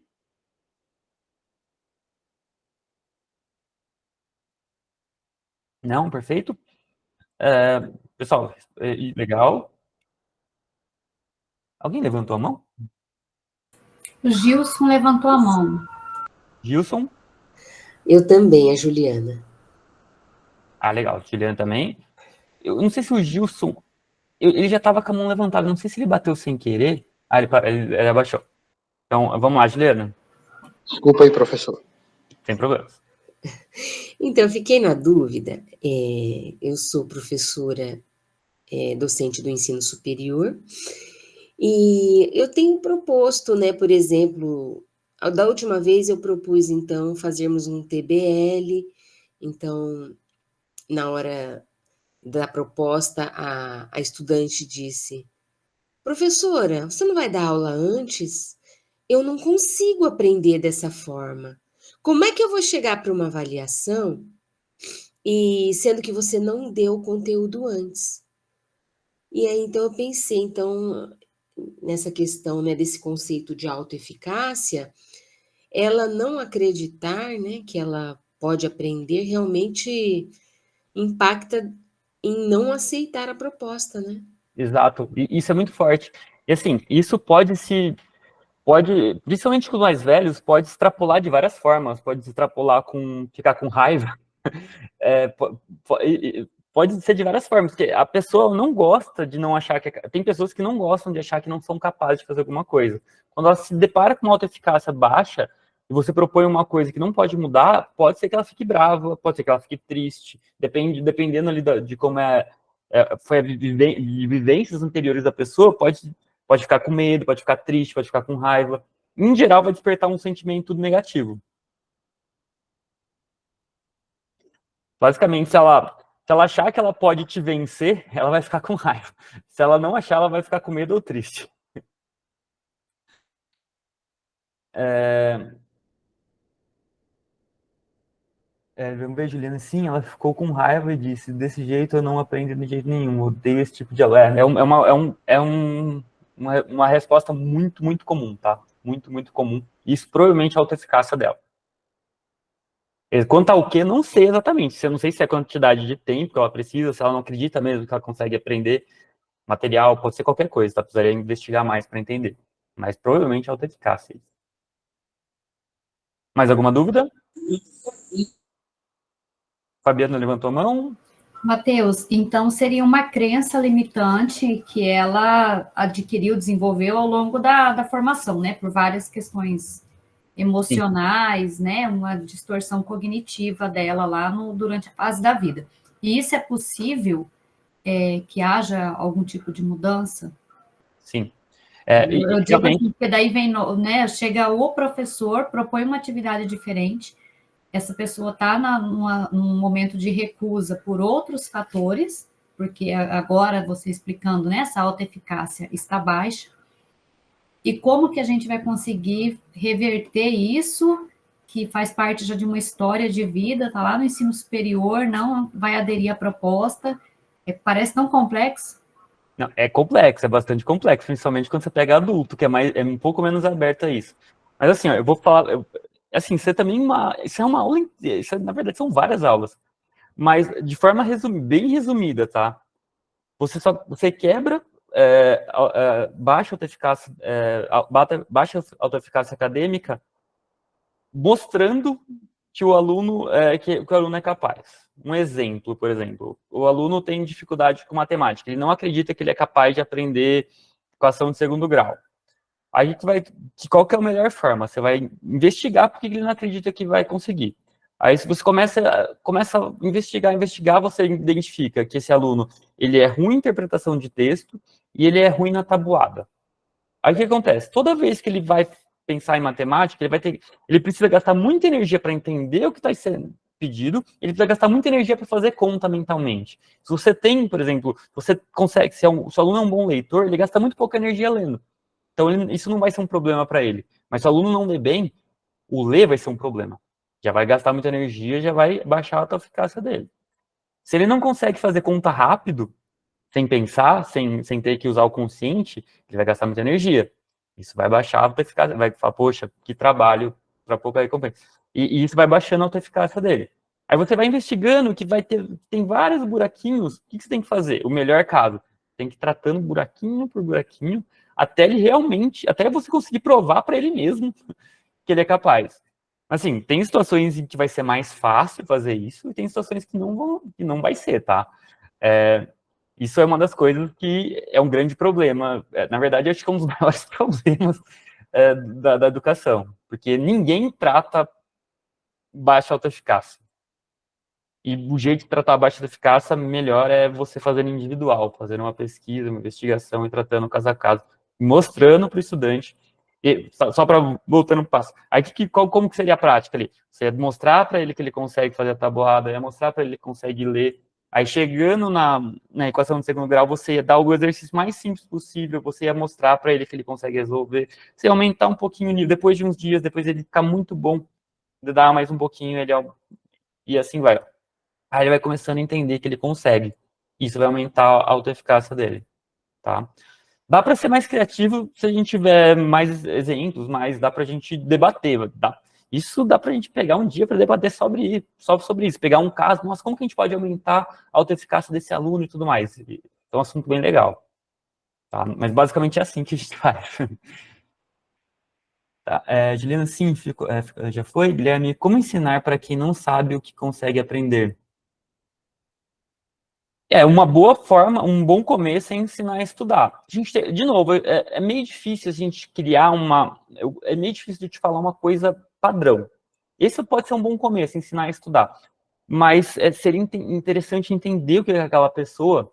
Não? Perfeito? Pessoal, legal. Alguém levantou a mão? O Gilson levantou a mão. Gilson? Eu também, a Juliana. Legal. Juliana também. Eu não sei se o Gilson... Ele já estava com a mão levantada. Não sei se ele bateu sem querer. Ele abaixou. Então, vamos lá, Juliana. Desculpa aí, professor. Sem problemas. Então, eu fiquei na dúvida. Eu sou professora docente do ensino superior e eu tenho proposto, né, por exemplo, da última vez eu propus, então, fazermos um TBL. Então, na hora da proposta, a estudante disse: professora, você não vai dar aula antes? Eu não consigo aprender dessa forma. Como é que eu vou chegar para uma avaliação e sendo que você não deu o conteúdo antes? E aí, então, eu pensei, então, nessa questão, né, desse conceito de autoeficácia, ela não acreditar, né, que ela pode aprender, realmente impacta em não aceitar a proposta, né? Exato, e isso é muito forte. E assim, isso pode, principalmente com os mais velhos, pode extrapolar de várias formas. Pode extrapolar com ficar com raiva. Pode ser de várias formas, porque a pessoa não gosta de não achar que... Tem pessoas que não gostam de achar que não são capazes de fazer alguma coisa. Quando ela se depara com uma autoeficácia baixa, e você propõe uma coisa que não pode mudar, pode ser que ela fique brava, pode ser que ela fique triste, dependendo ali de como foi a vivências anteriores da pessoa, pode ficar com medo, pode ficar triste, pode ficar com raiva. Em geral, vai despertar um sentimento negativo. Basicamente, se ela achar que ela pode te vencer, ela vai ficar com raiva. Se ela não achar, ela vai ficar com medo ou triste. Vamos ver, Juliana, sim, ela ficou com raiva e disse, desse jeito eu não aprendo de jeito nenhum, odeio esse tipo de alerta. Uma resposta muito, muito comum, tá? Muito, muito comum. Isso provavelmente é a autoeficácia dela. Quanto ao que, não sei exatamente. Eu não sei se é a quantidade de tempo que ela precisa, se ela não acredita mesmo que ela consegue aprender material, pode ser qualquer coisa, tá? Precisaria investigar mais para entender. Mas provavelmente é autoeficácia. Mais alguma dúvida? Fabiana levantou a mão. Matheus, então seria uma crença limitante que ela adquiriu, desenvolveu ao longo da formação, né? Por várias questões emocionais, né? Uma distorção cognitiva dela lá durante a fase da vida. E isso é possível que haja algum tipo de mudança? Sim. Eu digo Realmente, assim, porque daí vem, né? Chega o professor, propõe uma atividade diferente, essa pessoa está num momento de recusa por outros fatores, porque agora você explicando, né, essa autoeficácia está baixa, e como que a gente vai conseguir reverter isso, que faz parte já de uma história de vida, está lá no ensino superior, não vai aderir à proposta, parece tão complexo. não, é complexo, é bastante complexo, principalmente quando você pega adulto, que é um pouco menos aberto a isso. Mas assim, ó, eu vou falar, assim, isso é também isso é uma aula inteira, na verdade são várias aulas, mas de forma bem resumida, tá? Você quebra baixa autoeficácia, baixa autoeficácia acadêmica, mostrando que o aluno que o aluno é capaz. Um exemplo, por exemplo, o aluno tem dificuldade com matemática, ele não acredita que ele é capaz de aprender equação de segundo grau. A gente vai, qual que é a melhor forma? Você vai investigar porque ele não acredita que vai conseguir. Aí, se você começa a investigar, você identifica que esse aluno ele é ruim em interpretação de texto e ele é ruim na tabuada. Aí o que acontece? Toda vez que ele vai pensar em matemática, ele precisa gastar muita energia para entender o que está sendo pedido, ele precisa gastar muita energia para fazer conta mentalmente. Se você tem, por exemplo, você consegue, se o aluno é um bom leitor, ele gasta muito pouca energia lendo. Então isso não vai ser um problema para ele. Mas se o aluno não lê bem, o ler vai ser um problema. Já vai gastar muita energia, já vai baixar a autoeficácia dele. Se ele não consegue fazer conta rápido, sem pensar, sem ter que usar o consciente, ele vai gastar muita energia. Isso vai baixar a autoeficácia, vai falar, poxa, que trabalho para pouca recompensa. E isso vai baixando a autoeficácia dele. Aí você vai investigando que tem vários buraquinhos, o que você tem que fazer? O melhor caso, tem que ir tratando buraquinho por buraquinho, até você conseguir provar para ele mesmo que ele é capaz. Assim, tem situações em que vai ser mais fácil fazer isso, e tem situações que não vai ser, tá? Isso é uma das coisas que é um grande problema. Na verdade, acho que é um dos maiores problemas da educação, porque ninguém trata baixa autoeficácia. E o jeito de tratar a baixa eficácia melhor é você fazendo individual, fazendo uma pesquisa, uma investigação e tratando caso a caso, mostrando para o estudante. E, só para voltando para o passo. Aí, como que seria a prática ali? Você ia mostrar para ele que ele consegue fazer a tabuada, ia mostrar para ele que consegue ler. Aí, chegando na equação de segundo grau, você ia dar o exercício mais simples possível, você ia mostrar para ele que ele consegue resolver, você ia aumentar um pouquinho o nível, depois de uns dias, depois ele ficar muito bom, dá mais um pouquinho, e assim vai. Aí ele vai começando a entender que ele consegue. Isso vai aumentar a autoeficácia dele, tá? Dá para ser mais criativo se a gente tiver mais exemplos, mas dá para a gente debater, tá? Isso dá para a gente pegar um dia para debater sobre isso, pegar um caso, nossa, como que a gente pode aumentar a autoeficácia desse aluno e tudo mais. Então é um assunto bem legal, tá? Mas basicamente é assim que a gente faz. Tá, Juliana, sim, já foi. Guilherme, como ensinar para quem não sabe o que consegue aprender? Uma boa forma, um bom começo é ensinar a estudar. De novo, é meio difícil a gente criar é meio difícil de te falar uma coisa padrão. Esse pode ser um bom começo, ensinar a estudar. Mas seria interessante entender o que é aquela pessoa,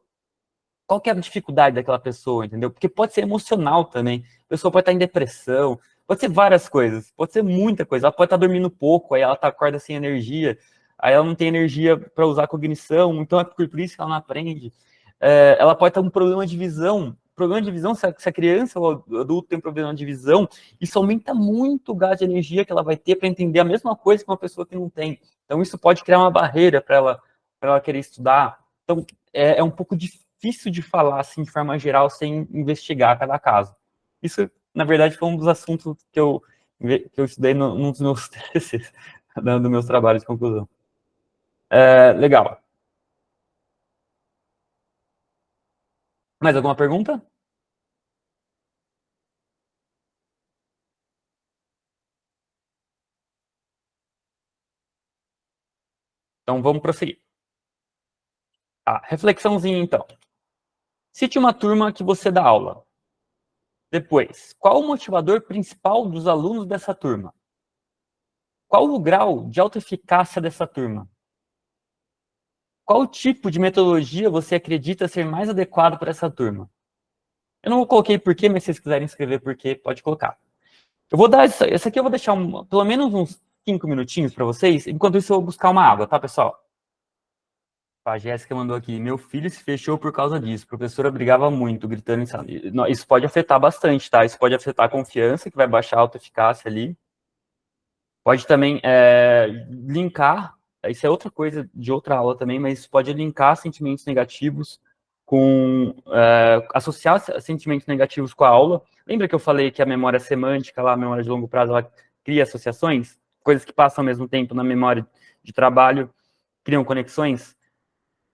qual que é a dificuldade daquela pessoa, entendeu? Porque pode ser emocional também. A pessoa pode estar em depressão, pode ser várias coisas, pode ser muita coisa. Ela pode estar dormindo pouco, aí ela acorda sem energia, aí ela não tem energia para usar a cognição, então é por isso que ela não aprende. Ela pode ter um problema de visão. Problema de visão, se a criança ou o adulto tem problema de visão, isso aumenta muito o gasto de energia que ela vai ter para entender a mesma coisa que uma pessoa que não tem. Então, isso pode criar uma barreira para ela querer estudar. Então, é um pouco difícil de falar, assim, de forma geral, sem investigar cada caso. Isso, na verdade, foi um dos assuntos que eu estudei num dos meus TCCs, dos meus trabalhos de conclusão. Legal. Mais alguma pergunta? Então, vamos prosseguir. Reflexãozinha, então. Cite uma turma que você dá aula. Depois, qual o motivador principal dos alunos dessa turma? Qual o grau de autoeficácia dessa turma? Qual tipo de metodologia você acredita ser mais adequado para essa turma? Eu não coloquei porquê, mas se vocês quiserem escrever porquê, pode colocar. Eu vou dar essa aqui, eu vou deixar pelo menos uns 5 minutinhos para vocês. Enquanto isso, eu vou buscar uma água, tá, pessoal? A Jéssica mandou aqui, meu filho se fechou por causa disso. A professora brigava muito, gritando em sala. Isso pode afetar bastante, tá? Isso pode afetar a confiança, que vai baixar a autoeficácia ali. Pode também linkar, isso é outra coisa de outra aula também, mas pode linkar sentimentos negativos associar sentimentos negativos com a aula. Lembra que eu falei que a memória semântica, a memória de longo prazo, ela cria associações? Coisas que passam ao mesmo tempo na memória de trabalho, criam conexões?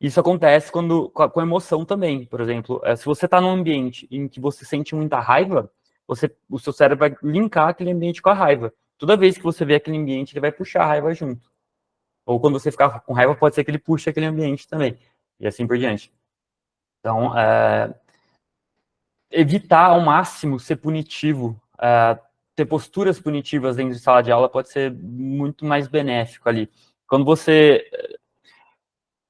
Isso acontece com a emoção também. Por exemplo, se você está num ambiente em que você sente muita raiva, o seu cérebro vai linkar aquele ambiente com a raiva. Toda vez que você vê aquele ambiente, ele vai puxar a raiva junto. Ou quando você ficar com raiva, pode ser que ele puxe aquele ambiente também. E assim por diante. Então, evitar ao máximo ser punitivo, ter posturas punitivas dentro de sala de aula pode ser muito mais benéfico ali. Quando você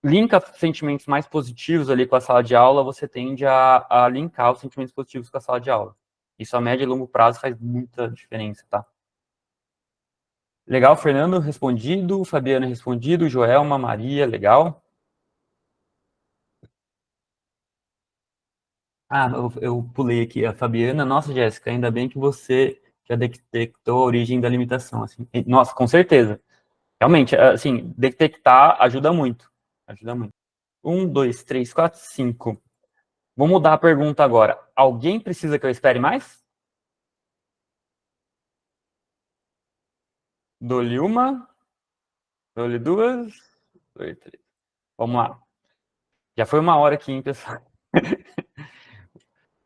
linka sentimentos mais positivos ali com a sala de aula, você tende a linkar os sentimentos positivos com a sala de aula. Isso a médio e longo prazo faz muita diferença, tá? Legal, Fernando respondido, Fabiana respondido, Joelma, Maria, legal. Eu pulei aqui a Fabiana. Nossa, Jéssica, ainda bem que você já detectou a origem da limitação. Assim. Nossa, com certeza. Realmente, assim, detectar ajuda muito. Ajuda muito. 1, 2, 3, 4, 5. Vou mudar a pergunta agora. Alguém precisa que eu espere mais? Dou-lhe uma. Dou-lhe duas. Dou-lhe três. Vamos lá. Já foi uma hora aqui, hein, pessoal?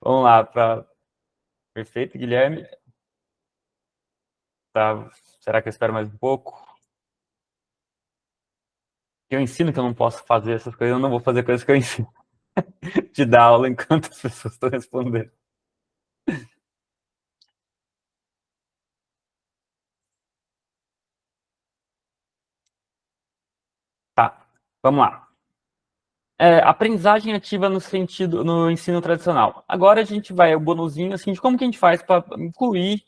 Vamos lá. Perfeito, Guilherme. Tá. Será que eu espero mais um pouco? Eu ensino que eu não posso fazer essas coisas, eu não vou fazer coisas que eu ensino. De dar aula enquanto as pessoas estão respondendo. Tá, vamos lá. Aprendizagem ativa no ensino tradicional. Agora a gente vai, o bonuzinho, assim, de como que a gente faz para incluir,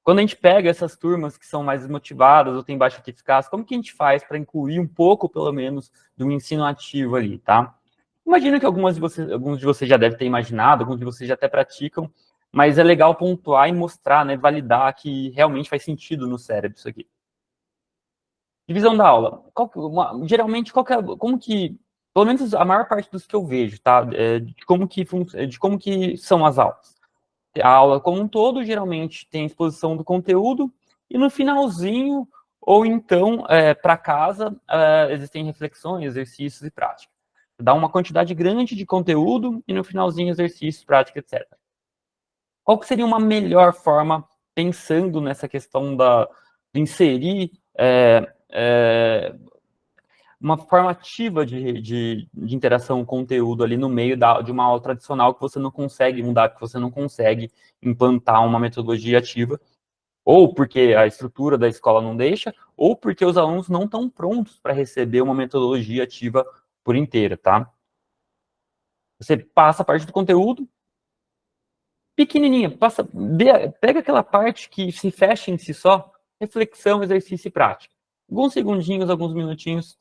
quando a gente pega essas turmas que são mais motivadas ou têm baixa eficácia, como que a gente faz para incluir um pouco, pelo menos, do ensino ativo ali, tá? Imagino que alguns de vocês já devem ter imaginado, alguns de vocês já até praticam, mas é legal pontuar e mostrar, né, validar que realmente faz sentido no cérebro isso aqui. Divisão da aula. Geralmente, como que, pelo menos a maior parte dos que eu vejo, tá? De como que são as aulas. A aula como um todo, geralmente, tem a exposição do conteúdo, e no finalzinho, ou então, para casa, existem reflexões, exercícios e prática. Dá uma quantidade grande de conteúdo, e no finalzinho, exercícios, prática, etc. Qual que seria uma melhor forma, pensando nessa questão de inserir uma forma ativa de interação com o conteúdo ali no meio de uma aula tradicional que você não consegue mudar, que você não consegue implantar uma metodologia ativa, ou porque a estrutura da escola não deixa, ou porque os alunos não estão prontos para receber uma metodologia ativa por inteira, tá? Você passa a parte do conteúdo, pequenininha, pega aquela parte que se fecha em si só, reflexão, exercício e prática. Alguns segundinhos, alguns minutinhos.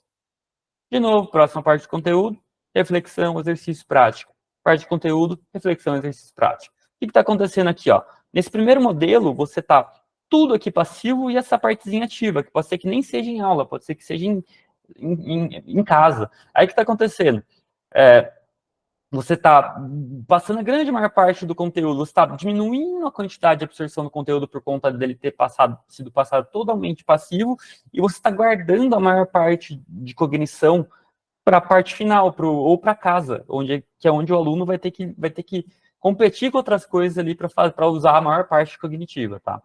De novo, próxima parte do conteúdo, reflexão, exercício prático. Parte de conteúdo, reflexão, exercício prático. O que está acontecendo aqui? Ó? Nesse primeiro modelo, você está tudo aqui passivo e essa partezinha ativa, que pode ser que nem seja em aula, pode ser que seja em casa. Aí o que está acontecendo? Você está passando a grande maior parte do conteúdo, você está diminuindo a quantidade de absorção do conteúdo por conta dele ter sido passado totalmente passivo, e você está guardando a maior parte de cognição para a parte final, ou para casa, que é onde o aluno vai ter que competir com outras coisas ali para usar a maior parte cognitiva, tá?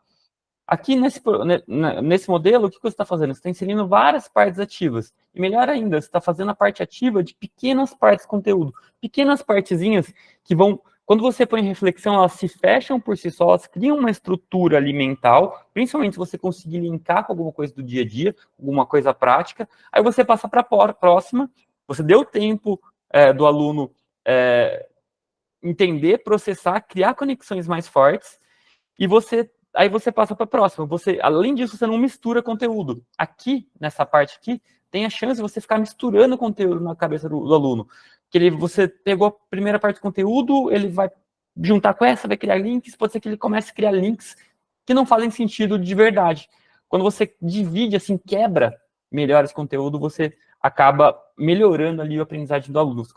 Aqui nesse modelo, o que você está fazendo? Você está inserindo várias partes ativas. E melhor ainda, você está fazendo a parte ativa de pequenas partes de conteúdo. Pequenas partezinhas que vão... Quando você põe em reflexão, elas se fecham por si só, elas criam uma estrutura ali mental, principalmente se você conseguir linkar com alguma coisa do dia a dia, alguma coisa prática. Aí você passa para a próxima, você deu tempo do aluno entender, processar, criar conexões mais fortes, e aí você passa para a próxima. Além disso, você não mistura conteúdo. Aqui, nessa parte aqui, tem a chance de você ficar misturando conteúdo na cabeça do aluno. Você pegou a primeira parte do conteúdo, ele vai juntar com essa, vai criar links, pode ser que ele comece a criar links que não fazem sentido de verdade. Quando você divide, assim, quebra melhor esse conteúdo, você acaba melhorando ali a aprendizagem do aluno. Você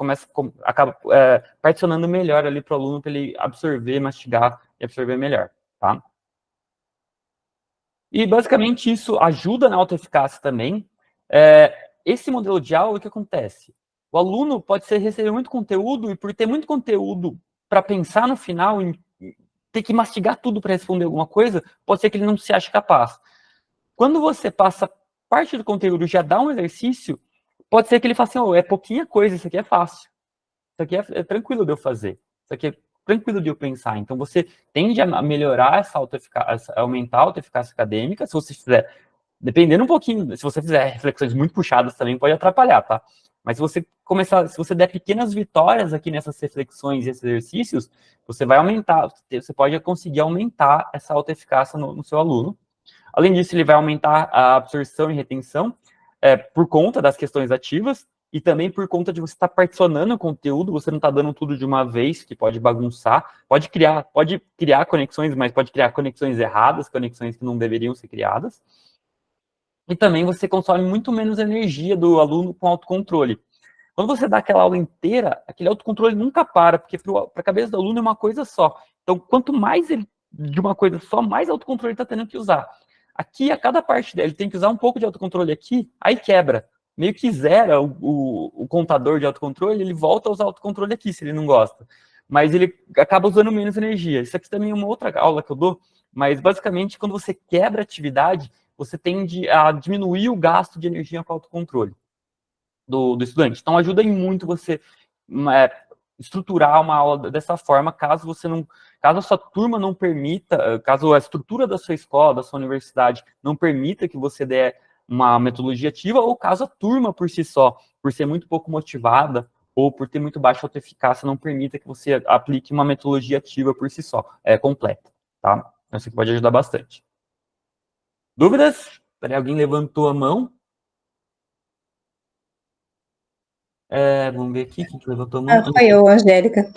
acaba particionando melhor ali para o aluno, para ele absorver, mastigar e absorver melhor, tá? E, basicamente, isso ajuda na autoeficácia também. Esse modelo de aula, o que acontece? O aluno pode receber muito conteúdo, e por ter muito conteúdo para pensar no final, ter que mastigar tudo para responder alguma coisa, pode ser que ele não se ache capaz. Quando você passa parte do conteúdo, já dá um exercício, pode ser que ele faça assim, é pouquinha coisa, isso aqui é fácil. Isso aqui é tranquilo de eu fazer. Isso aqui é tranquilo de eu pensar. Então, você tende a melhorar essa autoeficácia, aumentar a autoeficácia acadêmica, se você fizer, dependendo um pouquinho, se você fizer reflexões muito puxadas também pode atrapalhar, tá? Mas se você der pequenas vitórias aqui nessas reflexões e esses exercícios, você vai aumentar, você pode conseguir aumentar essa autoeficácia no seu aluno. Além disso, ele vai aumentar a absorção e retenção por conta das questões ativas, e também por conta de você estar particionando o conteúdo, você não está dando tudo de uma vez, que pode bagunçar, pode criar conexões, mas pode criar conexões erradas, conexões que não deveriam ser criadas. E também você consome muito menos energia do aluno com autocontrole. Quando você dá aquela aula inteira, aquele autocontrole nunca para, porque para a cabeça do aluno é uma coisa só. Então, quanto mais ele de uma coisa só, mais autocontrole ele está tendo que usar. Aqui, a cada parte dele, tem que usar um pouco de autocontrole aqui, aí quebra. Meio que zera o contador de autocontrole, ele volta a usar autocontrole aqui, se ele não gosta. Mas ele acaba usando menos energia. Isso aqui também é uma outra aula que eu dou, mas basicamente, quando você quebra a atividade, você tende a diminuir o gasto de energia com autocontrole do estudante. Então, ajuda muito você estruturar uma aula dessa forma, caso a sua turma não permita, caso a estrutura da sua escola, da sua universidade, não permita que você dê uma metodologia ativa, ou caso a turma por si só, por ser muito pouco motivada, ou por ter muito baixa autoeficácia, não permita que você aplique uma metodologia ativa por si só, completa, tá? Então, isso aqui pode ajudar bastante. Dúvidas? Peraí, alguém levantou a mão. Vamos ver aqui, quem levantou a mão? Foi eu, Angélica.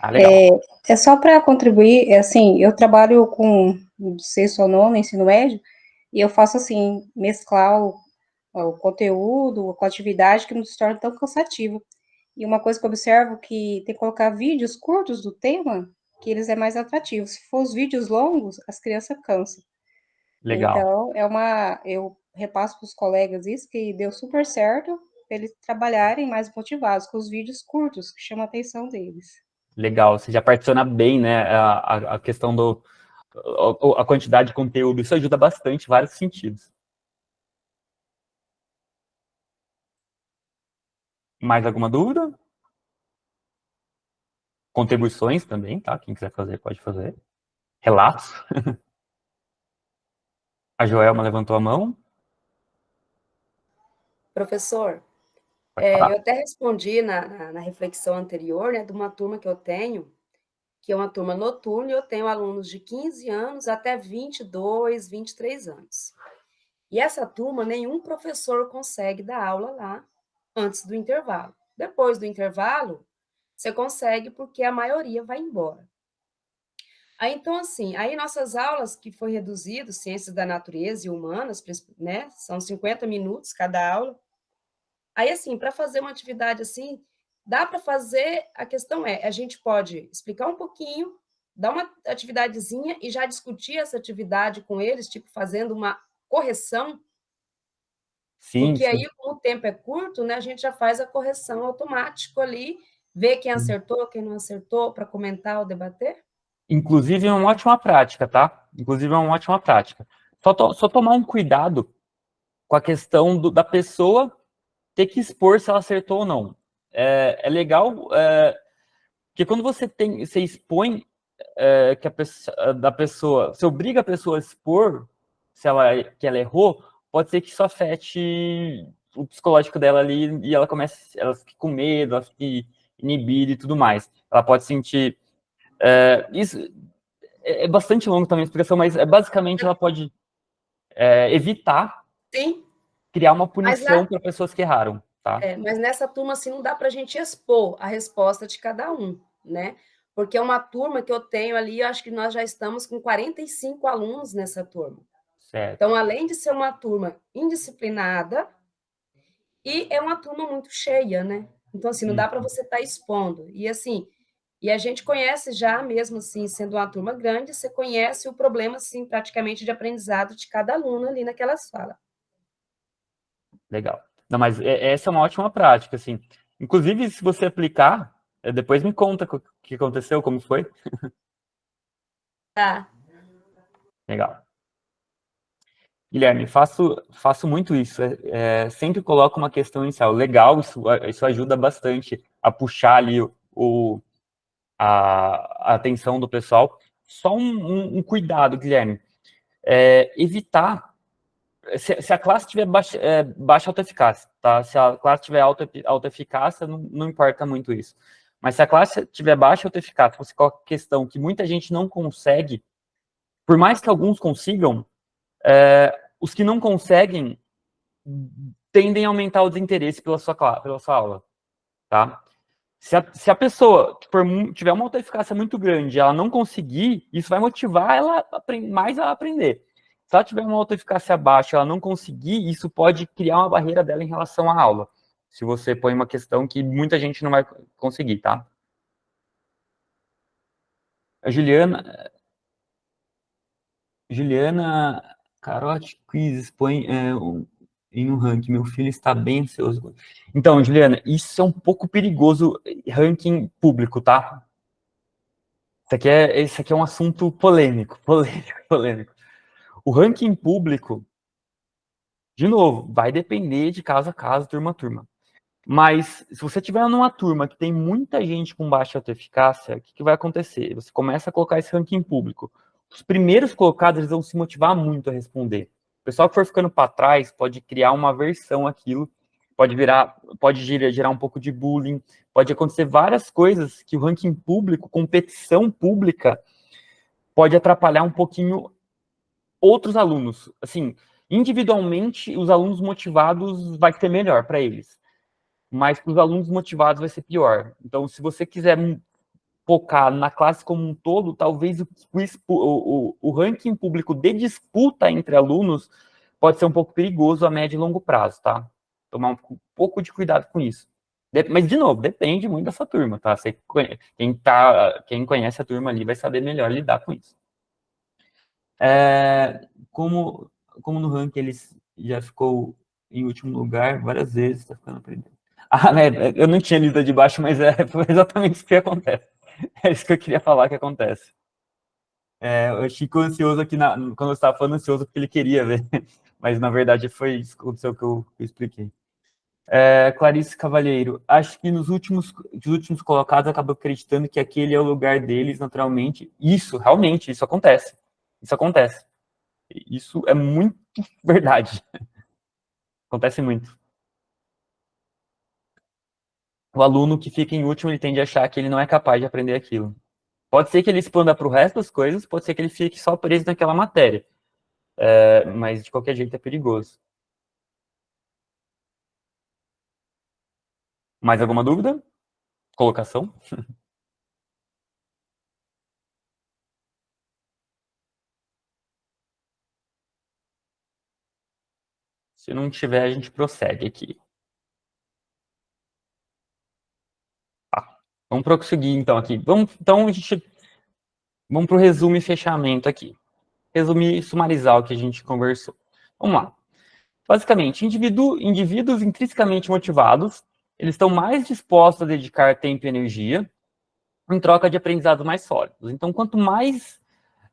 Legal. É só para contribuir, assim, eu trabalho com 6º ao 9º ensino médio, e eu faço, assim, mesclar o conteúdo, com a atividade que não se torna tão cansativo. E uma coisa que eu observo que tem que colocar vídeos curtos do tema, que eles é mais atrativos. Se for os vídeos longos, as crianças cansam. Legal. Então, eu repasso para os colegas isso, que deu super certo, para eles trabalharem mais motivados, com os vídeos curtos, que chamam a atenção deles. Legal, você já particiona bem, né? A questão a quantidade de conteúdo, isso ajuda bastante em vários sentidos. Mais alguma dúvida? Contribuições também, tá? Quem quiser fazer, pode fazer. Relatos. A Joelma levantou a mão. Professor, Pode falar. eu até respondi na reflexão anterior, né, de uma turma que eu tenho, que é uma turma noturna, e eu tenho alunos de 15 anos até 22, 23 anos. E essa turma, nenhum professor consegue dar aula lá antes do intervalo. Depois do intervalo, você consegue porque a maioria vai embora. Aí, então, assim, aí nossas aulas, que foi reduzido, Ciências da Natureza e Humanas, né, são 50 minutos cada aula. Aí, assim, para fazer uma atividade assim, dá para fazer, a questão é, a gente pode explicar um pouquinho, dar uma atividadezinha e já discutir essa atividade com eles, tipo, fazendo uma correção, Sim, porque sim. aí, como o tempo é curto, né, a gente já faz a correção automático ali, vê quem acertou, quem não acertou, para comentar ou debater. Inclusive é uma ótima prática, tá? Inclusive é uma ótima prática. Só tomar um cuidado com a questão da pessoa ter que expor se ela acertou ou não. É legal, porque quando você expõe que da pessoa, você obriga a pessoa a expor que ela errou, pode ser que isso afete o psicológico dela ali e ela fique com medo, ela fique inibida e tudo mais. Ela pode sentir isso é bastante longo também a explicação, mas basicamente ela pode evitar Sim, criar uma mas, punição para pessoas que erraram, tá? mas nessa turma assim, não dá para a gente expor a resposta de cada um, né? Porque é uma turma que eu tenho ali, eu acho que nós já estamos com 45 alunos nessa turma. Certo. Então, além de ser uma turma indisciplinada, e é uma turma muito cheia, né? Então, assim, não dá para você estar expondo. E assim, e a gente conhece já, mesmo assim, sendo uma turma grande, você conhece o problema, assim, praticamente de aprendizado de cada aluno ali naquela sala. Legal. Não, mas essa é uma ótima prática, assim. Inclusive, se você aplicar, depois me conta o que aconteceu, como foi. Tá. Legal. Guilherme, faço muito isso. Sempre coloco uma questão inicial. Legal, isso ajuda bastante a puxar ali a atenção do pessoal. Só um cuidado, Guilherme. Evitar. Se a classe tiver baixa autoeficácia, tá? Se a classe tiver autoeficácia, não importa muito isso. Mas se a classe tiver baixa autoeficácia, você coloca questão que muita gente não consegue, por mais que alguns consigam, os que não conseguem tendem a aumentar o desinteresse pela sua aula, tá? Se a pessoa tiver uma autoeficácia muito grande e ela não conseguir, isso vai motivar ela mais a aprender. Se ela tiver uma autoeficácia baixa e ela não conseguir, isso pode criar uma barreira dela em relação à aula. Se você põe uma questão que muita gente não vai conseguir, tá? A Juliana Carote Quiz põe em um ranking. Meu filho está bem ansioso. Então, Juliana, isso é um pouco perigoso, ranking público, tá? Isso aqui é um assunto polêmico. O ranking público, de novo, vai depender de caso a caso, turma a turma. Mas, se você tiver numa turma que tem muita gente com baixa autoeficácia, o que vai acontecer? Você começa a colocar esse ranking público. Os primeiros colocados, eles vão se motivar muito a responder. O pessoal que for ficando para trás pode criar uma aversão àquilo, pode gerar um pouco de bullying, pode acontecer várias coisas que o ranking público, competição pública, pode atrapalhar um pouquinho outros alunos. Assim, individualmente, os alunos motivados vai ser melhor para eles, mas para os alunos motivados vai ser pior. Então, se você quiser focar na classe como um todo, talvez o ranking público de disputa entre alunos pode ser um pouco perigoso a médio e longo prazo, tá? Tomar um pouco de cuidado com isso. Mas, de novo, depende muito da sua turma, tá? Quem conhece a turma ali vai saber melhor lidar com isso. Como no ranking ele já ficou em último lugar várias vezes, tá ficando perdido. Eu não tinha lista de baixo, mas foi exatamente isso que acontece. É isso que eu queria falar que acontece. O Chico ansioso aqui, quando eu estava falando ansioso, porque ele queria ver. Mas, na verdade, foi isso que aconteceu que eu expliquei. Clarice Cavalheiro, acho que nos últimos colocados acabam acreditando que aquele é o lugar deles, naturalmente. Isso, realmente, isso acontece. Isso acontece. Isso é muito verdade. Acontece muito. O aluno que fica em último, ele tende a achar que ele não é capaz de aprender aquilo. Pode ser que ele expanda para o resto das coisas, pode ser que ele fique só preso naquela matéria. Mas, de qualquer jeito, é perigoso. Mais alguma dúvida? Colocação? Se não tiver, a gente prossegue aqui. Vamos prosseguir, então, aqui. Vamos para o resumo e fechamento aqui. Resumir e sumarizar o que a gente conversou. Vamos lá. Basicamente, indivíduos intrinsecamente motivados, eles estão mais dispostos a dedicar tempo e energia em troca de aprendizados mais sólidos. Então, quanto mais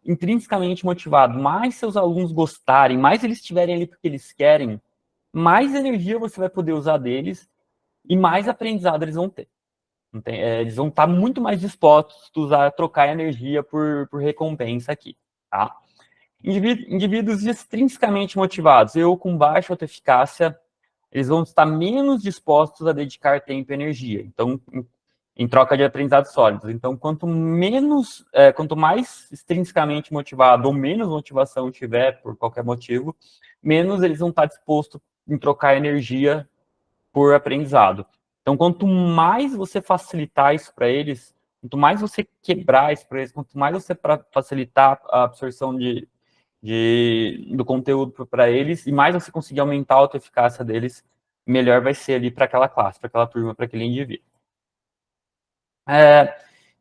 intrinsecamente motivado, mais seus alunos gostarem, mais eles estiverem ali porque eles querem, mais energia você vai poder usar deles e mais aprendizado eles vão ter. Eles vão estar muito mais dispostos a trocar energia por recompensa aqui, tá? Indivíduos extrinsecamente motivados, com baixa autoeficácia, eles vão estar menos dispostos a dedicar tempo e energia. Então, em troca de aprendizados sólidos. Então, quanto mais extrinsecamente motivado ou menos motivação tiver por qualquer motivo, menos eles vão estar dispostos em trocar energia por aprendizado. Então, quanto mais você facilitar isso para eles, quanto mais você quebrar isso para eles, quanto mais você facilitar a absorção do conteúdo para eles, e mais você conseguir aumentar a autoeficácia deles, melhor vai ser ali para aquela classe, para aquela turma, para aquele indivíduo.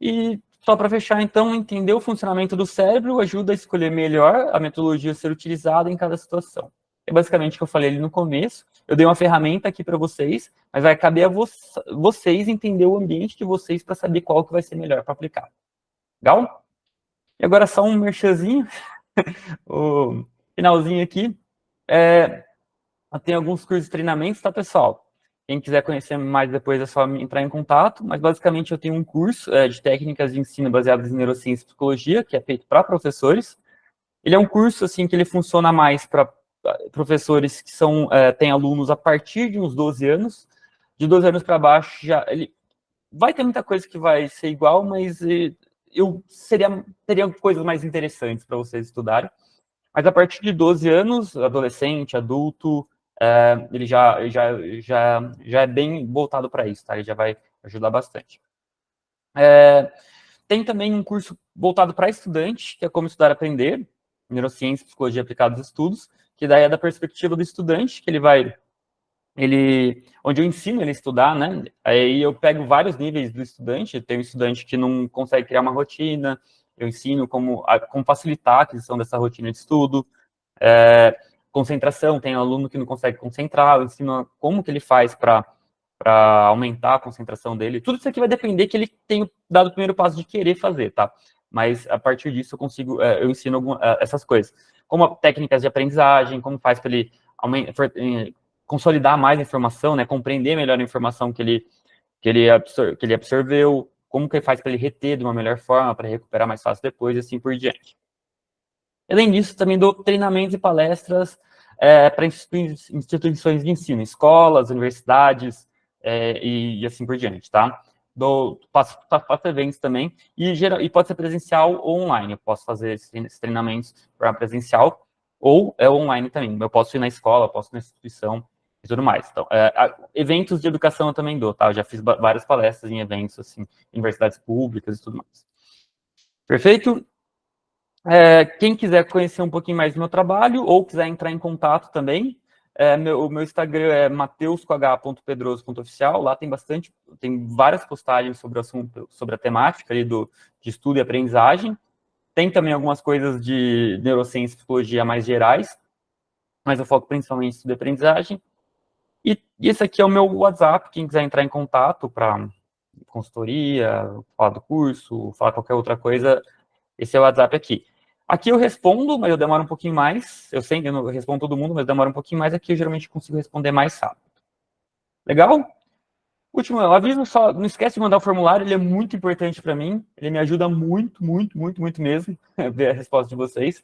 E só para fechar, então, entender o funcionamento do cérebro ajuda a escolher melhor a metodologia a ser utilizada em cada situação. É basicamente o que eu falei ali no começo. Eu dei uma ferramenta aqui para vocês, mas vai caber a vocês entender o ambiente de vocês para saber qual que vai ser melhor para aplicar. Legal? E agora só um merchanzinho, o finalzinho aqui. Tem alguns cursos de treinamentos, tá, pessoal? Quem quiser conhecer mais depois é só entrar em contato, mas basicamente eu tenho um curso de técnicas de ensino baseadas em neurociência e psicologia, que é feito para professores. Ele é um curso assim que ele funciona mais para professores que têm alunos a partir de uns 12 anos. De 12 anos para baixo, ele vai ter muita coisa que vai ser igual, mas teria coisas mais interessantes para vocês estudarem. Mas a partir de 12 anos, adolescente, adulto, ele já é bem voltado para isso, tá? Ele já vai ajudar bastante. Tem também um curso voltado para estudante, que é como estudar e aprender, neurociência, psicologia aplicada aos estudos, que daí é da perspectiva do estudante, que onde eu ensino ele a estudar, né? Aí eu pego vários níveis do estudante. Tem um estudante que não consegue criar uma rotina, eu ensino como facilitar a aquisição dessa rotina de estudo. Concentração, tem um aluno que não consegue concentrar, eu ensino como que ele faz para aumentar a concentração dele. Tudo isso aqui vai depender que ele tenha dado o primeiro passo de querer fazer, tá? Mas a partir disso eu ensino essas coisas. Como técnicas de aprendizagem, como faz para ele consolidar mais a informação, né? Compreender melhor a informação que ele absorveu, como que ele faz para ele reter de uma melhor forma, para recuperar mais fácil depois, e assim por diante. Além disso, também dou treinamentos e palestras para instituições de ensino, escolas, universidades e assim por diante, tá? Faço eventos também, e pode ser presencial ou online. Eu posso fazer esses treinamentos para presencial ou online também. Eu posso ir na escola, posso ir na instituição e tudo mais. Então, eventos de educação eu também dou, tá? Eu já fiz várias palestras em eventos, assim, universidades públicas e tudo mais. Perfeito? Quem quiser conhecer um pouquinho mais do meu trabalho ou quiser entrar em contato também, o meu Instagram é mateus.pedroso.oficial. Lá tem várias postagens sobre o assunto, sobre a temática ali de estudo e aprendizagem. Tem também algumas coisas de neurociência e psicologia mais gerais, mas eu foco principalmente em estudo e aprendizagem. E esse aqui é o meu WhatsApp, quem quiser entrar em contato para consultoria, falar do curso, falar qualquer outra coisa, esse é o WhatsApp aqui. Aqui eu respondo, mas eu demoro um pouquinho mais. Eu não respondo todo mundo, mas demora um pouquinho mais. Aqui eu geralmente consigo responder mais rápido. Legal? Último aviso, só não esquece de mandar o formulário, ele é muito importante para mim. Ele me ajuda muito, muito, muito, muito mesmo a ver a resposta de vocês.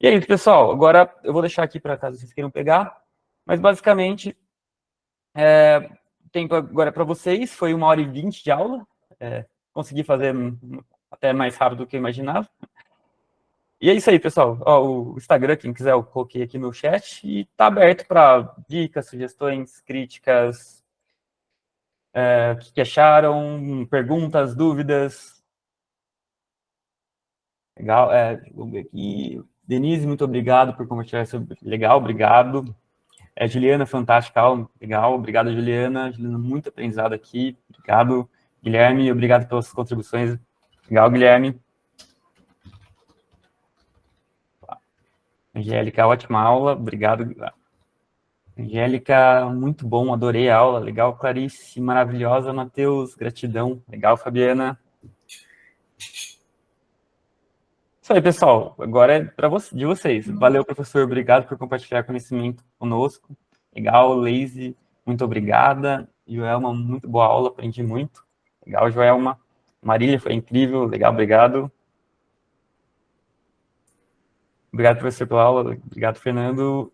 E é isso, pessoal. Agora eu vou deixar aqui para caso vocês queiram pegar. Mas basicamente, tempo agora para vocês. Foi 1h20 de aula. Consegui fazer até mais rápido do que eu imaginava. E é isso aí, pessoal. O Instagram, quem quiser, eu coloquei aqui no chat. E está aberto para dicas, sugestões, críticas, o que acharam, perguntas, dúvidas. Legal. Vamos ver aqui. Denise, muito obrigado por compartilhar isso. Legal, obrigado. Juliana, fantástica aula. Legal, obrigado, Juliana. Juliana, muito aprendizado aqui. Obrigado, Guilherme. Obrigado pelas contribuições. Legal, Guilherme. Angélica, ótima aula. Obrigado. Angélica, muito bom. Adorei a aula. Legal, Clarice. Maravilhosa, Matheus. Gratidão. Legal, Fabiana. Isso aí, pessoal. Agora é de vocês. Valeu, professor. Obrigado por compartilhar conhecimento conosco. Legal, Leise. Muito obrigada. Joelma, muito boa aula. Aprendi muito. Legal, Joelma. Marília, foi incrível. Legal, obrigado. Obrigado, professor, pela aula. Obrigado, Fernando.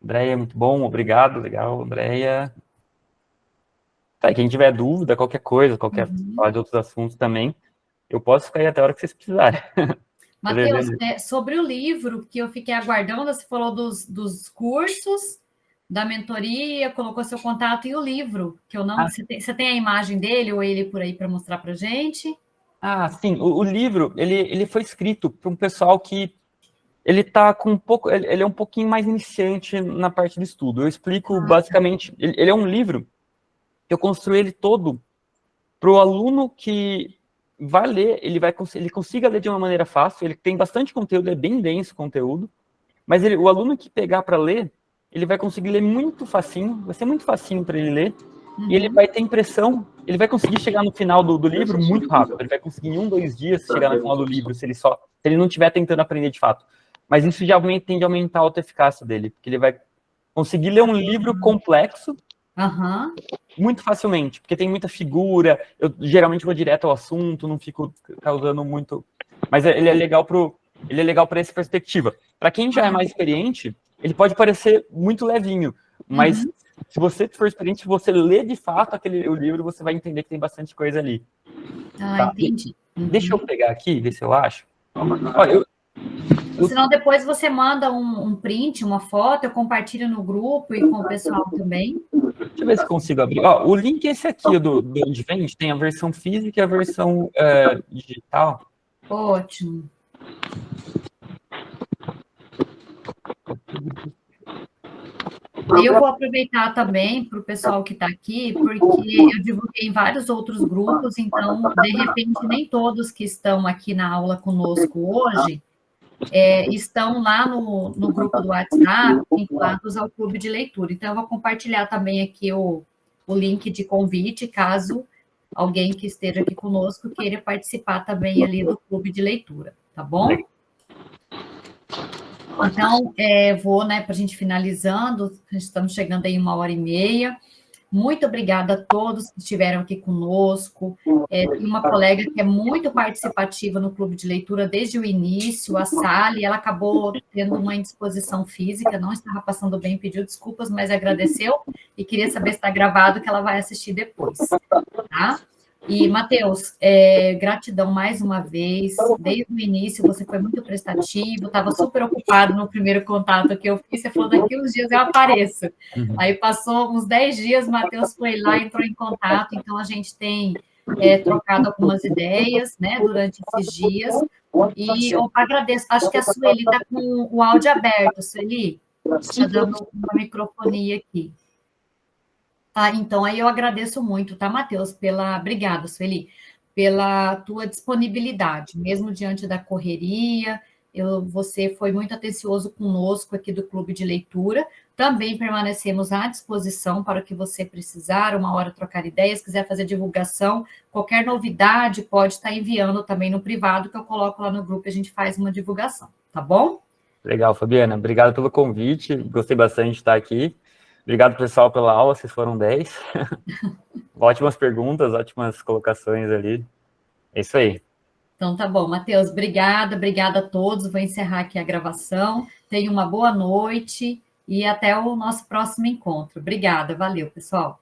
Andréia, muito bom. Obrigado. Legal, Andréia. Tá, quem tiver dúvida, qualquer coisa, falar de outros assuntos também, eu posso ficar aí até a hora que vocês precisarem. Matheus, sobre o livro que eu fiquei aguardando, você falou dos cursos, da mentoria, colocou seu contato e o livro, que eu não... Você tem a imagem dele ou ele por aí para mostrar para gente? Sim. O livro, ele foi escrito para um pessoal que ele tá com ele é um pouquinho mais iniciante na parte do estudo. Eu explico basicamente, ele é um livro que eu construí ele todo para o aluno que vai ler, ele consiga ler de uma maneira fácil, ele tem bastante conteúdo, é bem denso o conteúdo, mas o aluno que pegar para ler, ele vai conseguir ler muito facinho, vai ser muito facinho para ele ler, e ele vai ter impressão, ele vai conseguir chegar no final do livro muito rápido, ele vai conseguir em 1, 2 dias chegar no final do livro, se ele não estiver tentando aprender de fato. Mas isso já tende a aumentar a autoeficácia dele, porque ele vai conseguir ler um livro complexo, muito facilmente, porque tem muita figura, eu geralmente vou direto ao assunto, não fico causando muito... Mas ele é legal para essa perspectiva. Para quem já é mais experiente, ele pode parecer muito levinho, mas se você for experiente, você lê de fato o livro, você vai entender que tem bastante coisa ali. Tá? Entendi. Deixa eu pegar aqui, ver se eu acho. Senão depois você manda um print, uma foto, eu compartilho no grupo e com o pessoal também. Deixa eu ver se consigo abrir. O link é esse aqui do Advent, tem a versão física e a versão digital. Ótimo. Eu vou aproveitar também para o pessoal que está aqui, porque eu divulguei em vários outros grupos, então, de repente, nem todos que estão aqui na aula conosco hoje estão lá no grupo do WhatsApp, vinculados ao clube de leitura. Então, eu vou compartilhar também aqui o link de convite, caso alguém que esteja aqui conosco queira participar também ali do clube de leitura, tá bom? Então, vou, para a gente finalizando, estamos chegando aí 1h30. Muito obrigada a todos que estiveram aqui conosco. Tem uma colega que é muito participativa no clube de leitura desde o início, a Sally, ela acabou tendo uma indisposição física, não estava passando bem, pediu desculpas, mas agradeceu e queria saber se está gravado, que ela vai assistir depois, tá? E, Matheus, gratidão mais uma vez, desde o início você foi muito prestativo, estava super ocupado no primeiro contato que eu fiz, você falou, daqui uns dias eu apareço. Aí passou uns 10 dias, Matheus foi lá, entrou em contato, então a gente tem trocado algumas ideias, né, durante esses dias. E eu agradeço. Acho que a Sueli está com o áudio aberto, Sueli. Está dando uma microfonia aqui. Então, aí eu agradeço muito, tá, Matheus, obrigada, Sueli, pela tua disponibilidade, mesmo diante da correria, você foi muito atencioso conosco aqui do Clube de Leitura, também permanecemos à disposição para o que você precisar, uma hora trocar ideias, quiser fazer divulgação, qualquer novidade pode estar enviando também no privado, que eu coloco lá no grupo e a gente faz uma divulgação, tá bom? Legal, Fabiana, obrigado pelo convite, gostei bastante de estar aqui. Obrigado, pessoal, pela aula, vocês foram 10. Ótimas perguntas, ótimas colocações ali. É isso aí. Então, tá bom. Matheus, obrigada a todos. Vou encerrar aqui a gravação. Tenha uma boa noite e até o nosso próximo encontro. Obrigada, valeu, pessoal.